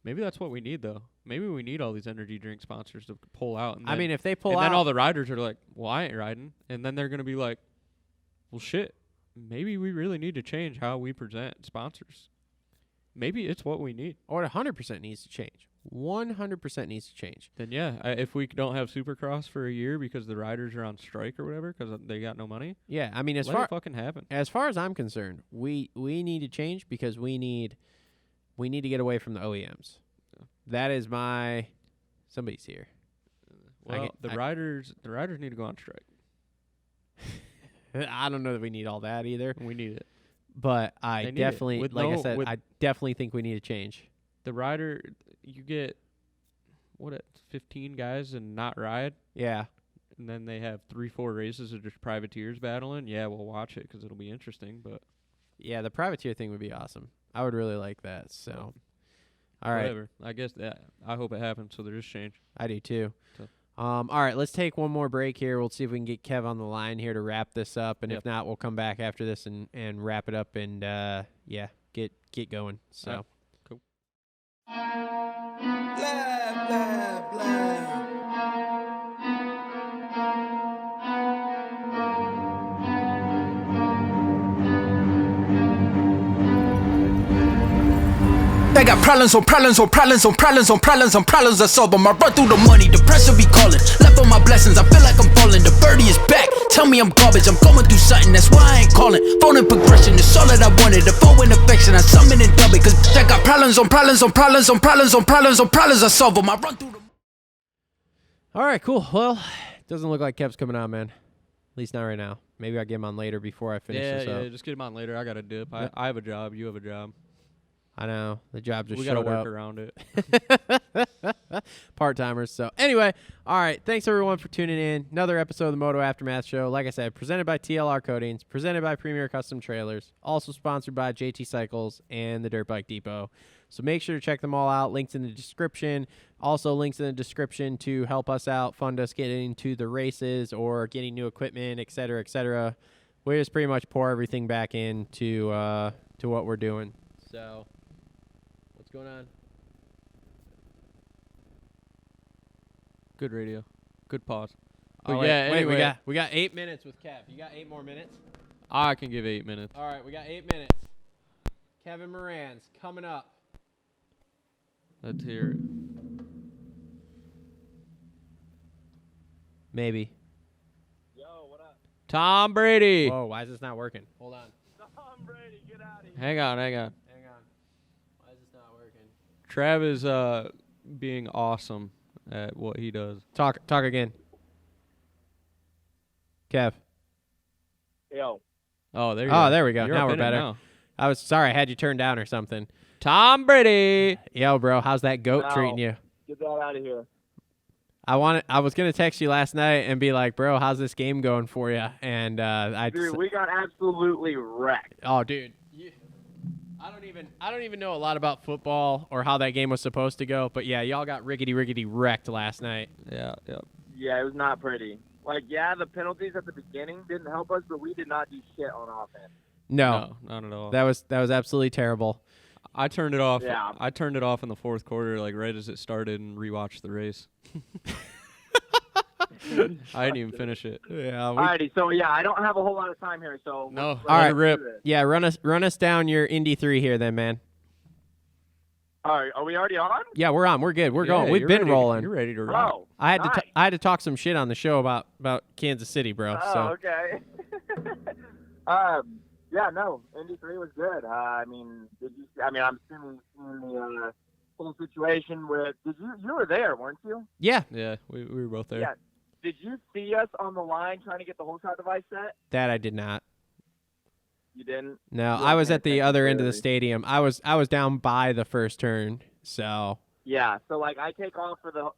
maybe that's what we need though. Maybe we need all these energy drink sponsors to pull out. And then, I mean, if they pull out, and then all the riders are like, "Well, I ain't riding," and then they're gonna be like, "Well, shit. Maybe we really need to change how we present sponsors. Maybe it's what we need." Or 100% needs to change. 100% needs to change. Then yeah, if we don't have Supercross for a year because the riders are on strike or whatever because they got no money. Yeah, I mean, let it fucking happen. As far as I'm concerned, we need to change because we need to get away from the OEMs. Yeah. That is my. Somebody's here. Well, the riders need to go on strike. I don't know that we need all that either. We need it. But I definitely, I said, I definitely think we need to change. The rider, you get, 15 guys and not ride? Yeah. And then they have 3-4 races of just privateers battling? Yeah, we'll watch it because it'll be interesting. But yeah, the privateer thing would be awesome. I would really like that. So, all right. Whatever. I guess I hope it happens so there is change. I do too. So. All right, let's take one more break here. We'll see if we can get Kev on the line here to wrap this up, and if not, we'll come back after this and wrap it up and get going. So right. Cool. Blah, blah, blah. They got problems on problems on problems on problems on problems on problems. I solve them. I run through the money, the pressure be calling. Left on my blessings, I feel like I'm falling. The birdie is back. Tell me I'm garbage. I'm going through something, that's why I ain't calling. Phone and progression, it's all that I wanted. The phone in affection, I summon and dub it. Cause I got problems on problems on problems on problems on problems on problems. I solve them. I run through them. All right, cool. Well, doesn't look like Kev's coming on, man. At least not right now. Maybe I'll get him on later before I finish this up. Yeah, just get him on later. I got a dip. Yeah. I have a job. You have a job. I know. The job just We showed got to work up. around it. Part-timers. So anyway, all right. Thanks, everyone, for tuning in. Another episode of the Moto Aftermath Show. Like I said, presented by TLR Coatings, presented by Premier Custom Trailers, also sponsored by JT Cycles and the Dirt Bike Depot. So make sure to check them all out. Links in the description. Also links in the description to help us out, fund us getting to the races or getting new equipment, et cetera, et cetera. We just pretty much pour everything back into to what we're doing. So what's going on? Good radio. Good pause. Oh, But wait, yeah, wait, anyway, we got 8 minutes with Kev. You got 8 more minutes? I can give 8 minutes. All right, we got 8 minutes. Kevin Moranz coming up. Let's hear it. Maybe. Tom Brady. Whoa, why is this not working? Hold on. Hang on. Hang on. Why is this not working? Trav is being awesome at what he does. Talk again. Kev. Yo. Oh, there you go. Oh, there we go. You're Now up we're in it better. now. I was sorry, I had you turned down or something. Tom Brady. Yo, bro, how's that goat No. treating you? Get that out of here. I was gonna text you last night and be like, bro, how's this game going for you? And Dude, we got absolutely wrecked. oh, dude, I don't even know a lot about football or how that game was supposed to go, but yeah, y'all got riggedy wrecked last night. Yeah. Yeah, it was not pretty. Like, yeah, the penalties at the beginning didn't help us, but we did not do shit on offense. No, Not at all. that was absolutely terrible. I turned it off. Yeah. I turned it off in the fourth quarter, like right as it started, and rewatched the race. I didn't even finish it. Yeah. Alrighty, so yeah, I don't have a whole lot of time here, so No, let's all right, do rip. this. Yeah, run us down your Indy 3 here, then, man. All right, are we already on? Yeah, we're on. We're good. We're going. Yeah, We've you're been ready- rolling. You're ready to rock. Oh, I had nice. I had to talk some shit on the show about Kansas City, bro. Oh, So okay. Yeah, no, Indy 3 was good. I'm assuming the whole situation with. You were there, weren't you? yeah, Yeah, we were both there. Yeah. Did you see us on the line trying to get the whole shot device set? that I did not. You didn't. No, You I was weren't at the paying other end of the attention, stadium. I was down by the first turn. So Yeah, so like I take off for the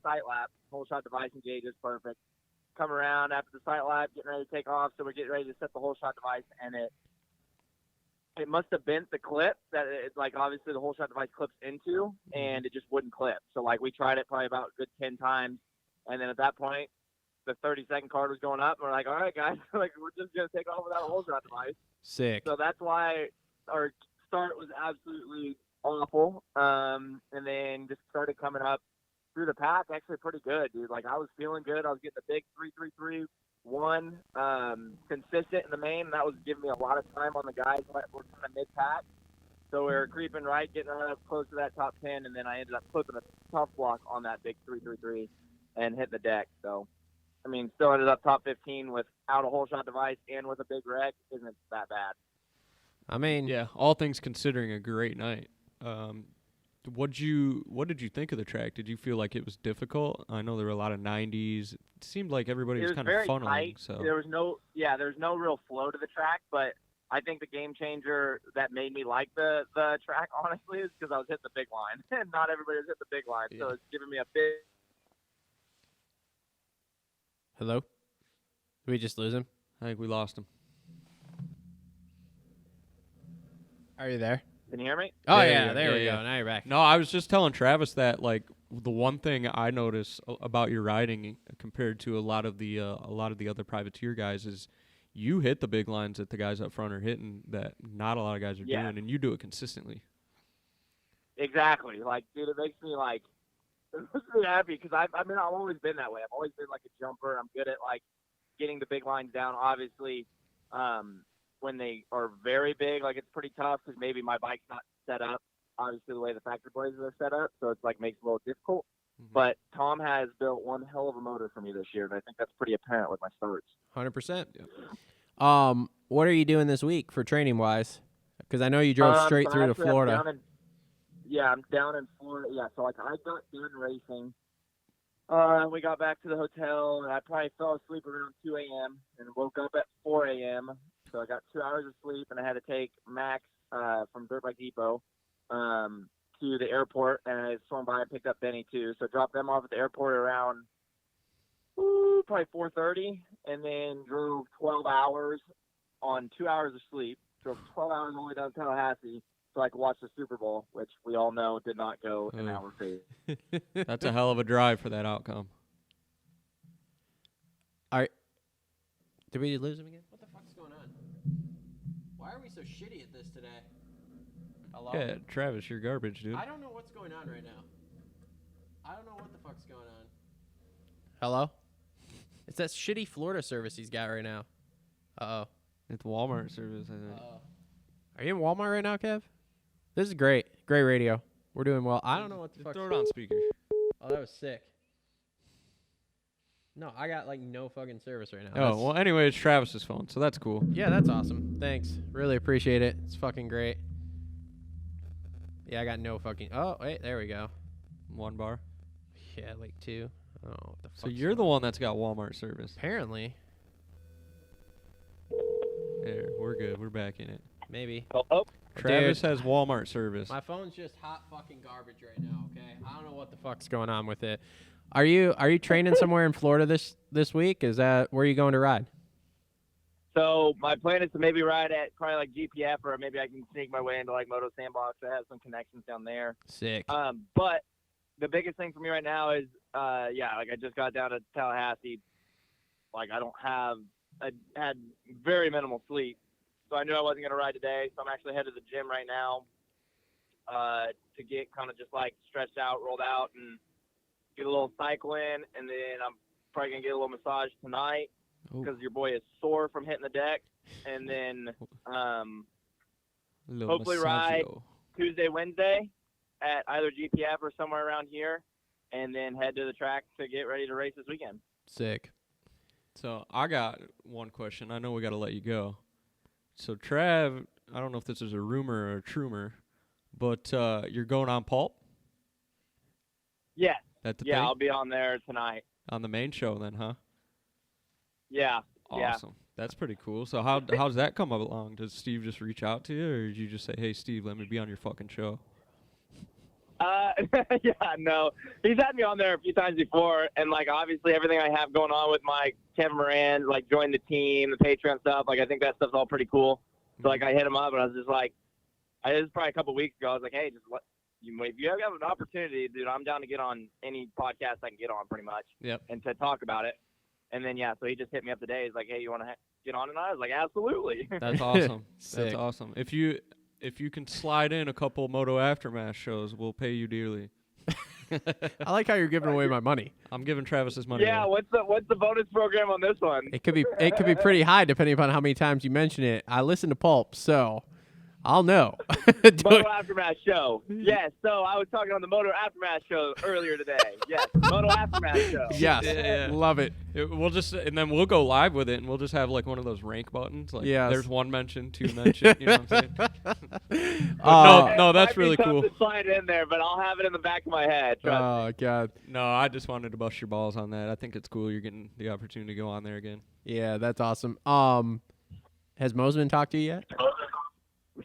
sight lap, whole shot device engaged is perfect. Come around after the sight lap, getting ready to take off, so we're getting ready to set the whole shot device, and it must have bent the clip that it, like obviously the whole shot device clips into, and it just wouldn't clip. So like we tried it probably about a good 10 times, and then at that point, the 30-second card was going up, and we're like, all right, guys, like we're just gonna take off without a whole shot device. sick. So that's why our start was absolutely awful. And then just started coming up through the pack actually pretty good, dude. Like I was feeling good. I was getting the big 3-3-3-1 consistent in the main, and that was giving me a lot of time on the guys that were kind of mid-pack. So we were creeping right, getting up close to that top 10, and then I ended up flipping a tough block on that big 3-3-3 and hitting the deck. So, I mean, still ended up top 15 without a whole shot device and with a big wreck. Isn't that bad? I mean, Yeah, all things considering, a great night. What did you think of the track? Did you feel like it was difficult? I know there were a lot of 90s. It seemed like everybody It was was kind very of funneling. tight. So There's no real flow to the track, but I think the game changer that made me like the track, honestly, is because I was hitting the big line. And not everybody was hitting the big line, so Yeah. it's giving me a big. hello. Did we just lose him? I think we lost him. Are you there? Can you hear me? Oh Yeah, yeah, there we yeah. go. Now you're back. No, I was just telling Travis that like the one thing I notice about your riding compared to a lot of the other privateer guys is you hit the big lines that the guys up front are hitting that not a lot of guys are Yeah. doing, and you do it consistently. Exactly. Like, dude, it makes me happy because I've always been that way. I've always been like a jumper. I'm good at like getting the big lines down. Obviously, when they are very big, like it's pretty tough because maybe my bike's not set up obviously the way the factory blades are set up, so it's like makes it a little difficult. But Tom has built one hell of a motor for me this year, and I think that's pretty apparent with my starts. 100%. What are you doing this week for training wise? Because I know you drove straight through to Florida. I'm down in Florida. Yeah, so like I got done racing. We got back to the hotel, and I probably fell asleep around 2 a.m. and woke up at 4 a.m. So I got 2 hours of sleep, and I had to take Max from Dirt Bike Depot to the airport, and I swung by and picked up Benny too. So I dropped them off at the airport around probably 4:30, and then drove 12 hours on 2 hours of sleep. Drove 12 hours all the way down to Tallahassee so I could watch the Super Bowl, which we all know did not go in our favor. That's a hell of a drive for that outcome. Did we lose him again? What the fuck's going on? Why are we so shitty at this today? Hello? Yeah, Travis, you're garbage, dude. I don't know what's going on right now. I don't know what the fuck's going on. Hello? It's that shitty Florida service he's got right now. Uh-oh. It's Walmart service, I think. Are you in Walmart right now, Kev? This is great. Great radio. We're doing well. I don't know what the fuck. Throw it on speaker. Oh, that was sick. No, I got like no fucking service right now. Oh, well, anyway, it's Travis's phone, so that's cool. Yeah, that's awesome. Thanks. Really appreciate it. It's fucking great. Yeah, I got no fucking... Oh, wait, there we go. 1 bar. Yeah, like 2. Oh, what the fuck? So you're the one that's got Walmart service. Apparently. There, we're good. We're back in it. Maybe. Oh. Travis has Walmart service. My phone's just hot fucking garbage right now, okay? I don't know what the fuck's going on with it. Are you training somewhere in Florida this week? Is that where you going to ride? So my plan is to maybe ride at probably like GPF, or maybe I can sneak my way into like Moto Sandbox. I have some connections down there. Sick. But the biggest thing for me right now is, like I just got down to Tallahassee. Like I had very minimal sleep. So I knew I wasn't going to ride today. So I'm actually headed to the gym right now to get kind of just like stretched out, rolled out, and get a little cycle in. And then I'm probably going to get a little massage tonight because your boy is sore from hitting the deck. And then hopefully ride Tuesday, Wednesday at either GPF or somewhere around here. And then head to the track to get ready to race this weekend. Sick. So I got one question. I know we got to let you go. So Trav, I don't know if this is a rumor or a trumer, but you're going on Pulp? Yes. That's the yeah, thing? I'll be on there tonight. On the main show then, huh? Yeah. Awesome. Yeah. That's pretty cool. So how's that come along? Does Steve just reach out to you, or did you just say, hey, Steve, let me be on your fucking show? No. He's had me on there a few times before, and, like, obviously everything I have going on with my Kevin Moranz, like, join the team, the Patreon stuff, like, I think that stuff's all pretty cool. So, like, I hit him up, and I was just like, this was probably a couple weeks ago, I was like, hey, just if you have an opportunity, dude, I'm down to get on any podcast I can get on pretty much. Yep. And to talk about it. And then, so he just hit me up today. He's like, hey, you want to get on tonight? I was like, absolutely. That's awesome. Sick. That's awesome. If you can slide in a couple Moto Aftermath shows, we'll pay you dearly. I like how you're giving away my money. I'm giving Travis his money. Yeah, away. what's the bonus program on this one? It could be pretty high depending upon how many times you mention it. I listen to Pulp, so I'll know. Moto Aftermath Show. Yes, so I was talking on the Moto Aftermath Show earlier today. Yes, Moto Aftermath Show. Yes, Yeah. love it. And then we'll go live with it, and we'll just have like one of those rank buttons. Like, Yes. there's 1 mention, 2 mention. You know what I'm saying? No, that's really cool. Might be tough to slide in there, but I'll have it in the back of my head. Trust me. Oh God. No, I just wanted to bust your balls on that. I think it's cool you're getting the opportunity to go on there again. Yeah, that's awesome. Has Mosman talked to you yet?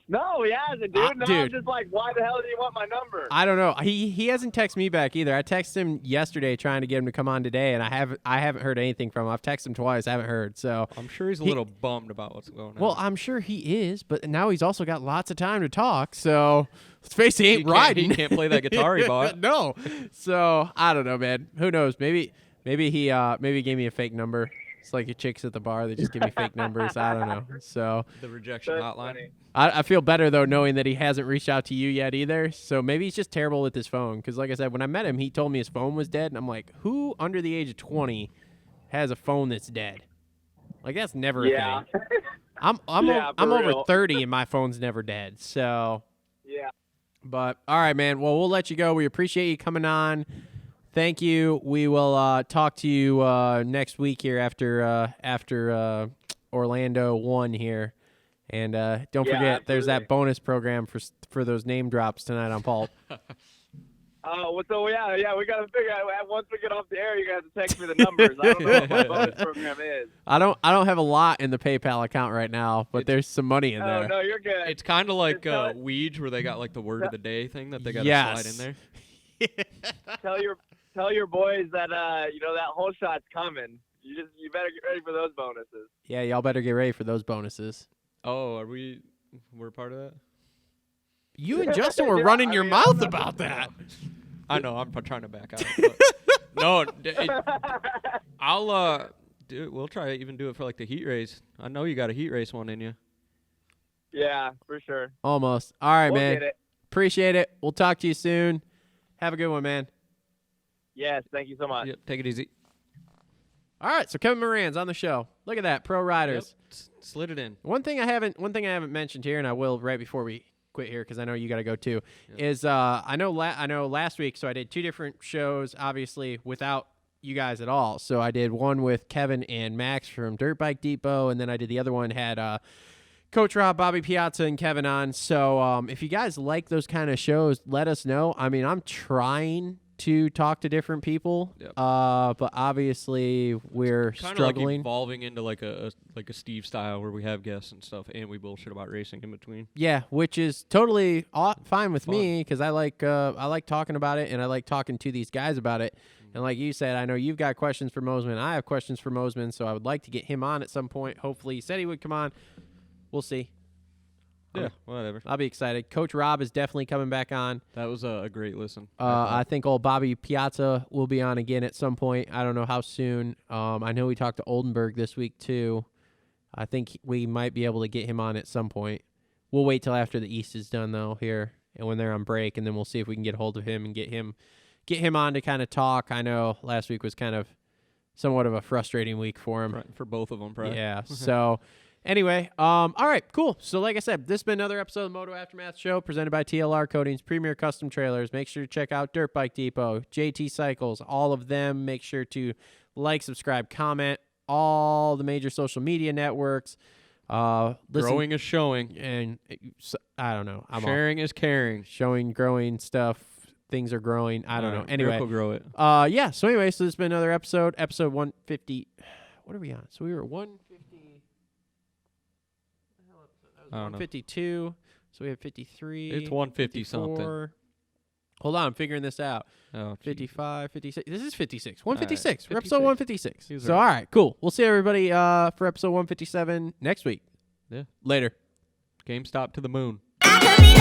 No, he hasn't, dude. No, dude. I'm just like, why the hell do you want my number? I don't know. He hasn't texted me back either. I texted him yesterday trying to get him to come on today, and I haven't heard anything from him. I've texted him twice, I haven't heard. So I'm sure he's a little bummed about what's going on. well, I'm sure he is, but now he's also got lots of time to talk. So let's face it, he ain't riding. He can't play that guitar he bought. No. So I don't know, man. Who knows? Maybe he gave me a fake number. It's like your chicks at the bar. They just give me fake numbers. I don't know. So The rejection That's hotline. funny. I feel better, though, knowing that he hasn't reached out to you yet either. So maybe he's just terrible with his phone. Because like I said, when I met him, he told me his phone was dead. And I'm like, who under the age of 20 has a phone that's dead? Like, that's never a Yeah. thing. I'm Yeah, I'm for over real. 30 and my phone's never dead. So, Yeah. But all right, man. Well, we'll let you go. We appreciate you coming on. Thank you. We will talk to you next week here after Orlando won here. And don't forget, there's that bonus program for those name drops tonight on Pulp. Oh, so yeah, we got to figure out. Once we get off the air, you guys have to text me the numbers. I don't know what my bonus program is. I don't have a lot in the PayPal account right now, but there's some money in there. Oh, no, you're good. It's kind of like Ouija, where they got like the word of the day thing that they got to slide in there. Tell your boys that that whole shot's coming. You better get ready for those bonuses. Yeah, y'all better get ready for those bonuses. Oh, we're part of that? You and Justin were running your mouth about that. I know. I'm trying to back out. No, I'll do it. We'll try to even do it for like the heat race. I know you got a heat race one in you. Yeah, for sure. Almost. All right, We'll man. get it. Appreciate it. We'll talk to you soon. Have a good one, man. Yes, thank you so much. Yep, take it easy. All right, so Kevin Moranz on the show. Look at that, pro riders. Yep. Slid it in. One thing I haven't mentioned here, and I will right before we quit here because I know you got to go too. Is I know last week, so I did 2 different shows, obviously without you guys at all. So I did one with Kevin and Max from Dirt Bike Depot, and then I did the other one had Coach Rob, Bobby Piazza, and Kevin on. So if you guys like those kind of shows, let us know. I mean, I'm trying to talk to different people, but obviously we're struggling. Like evolving into like a Steve style where we have guests and stuff, and we bullshit about racing in between. Yeah, which is totally fine with me because I like talking about it and I like talking to these guys about it. And like you said, I know you've got questions for Mosman. I have questions for Mosman, so I would like to get him on at some point. Hopefully, he said he would come on. We'll see. Yeah, whatever. I'll be excited. Coach Rob is definitely coming back on. That was a great listen. I think old Bobby Piazza will be on again at some point. I don't know how soon. I know we talked to Oldenburg this week too. I think we might be able to get him on at some point. We'll wait till after the East is done though here and when they're on break, and then we'll see if we can get a hold of him and get him on to kind of talk. I know last week was kind of somewhat of a frustrating week for him. For both of them, probably. Yeah. So anyway, all right, cool. So like I said, this has been another episode of the Moto Aftermath Show presented by TLR Coatings, Premier Custom Trailers. Make sure to check out Dirt Bike Depot, JT Cycles, all of them. Make sure to like, subscribe, comment, all the major social media networks. Growing is showing. And I don't know. Sharing is caring. Showing, growing stuff. Things are growing. I don't know. Anyway. Miracle grow it. Yeah. So anyway, so this has been another episode 150. What are we on? So we were 150. I don't know. 152. So we have 53. It's 150 something. 54. Hold on, I'm figuring this out. Oh, 55, 56. This is 56. 156. All right, We're episode 156. He was So, right. all right, cool. We'll see everybody for episode 157 next week. Yeah. Later. GameStop to the moon. I could be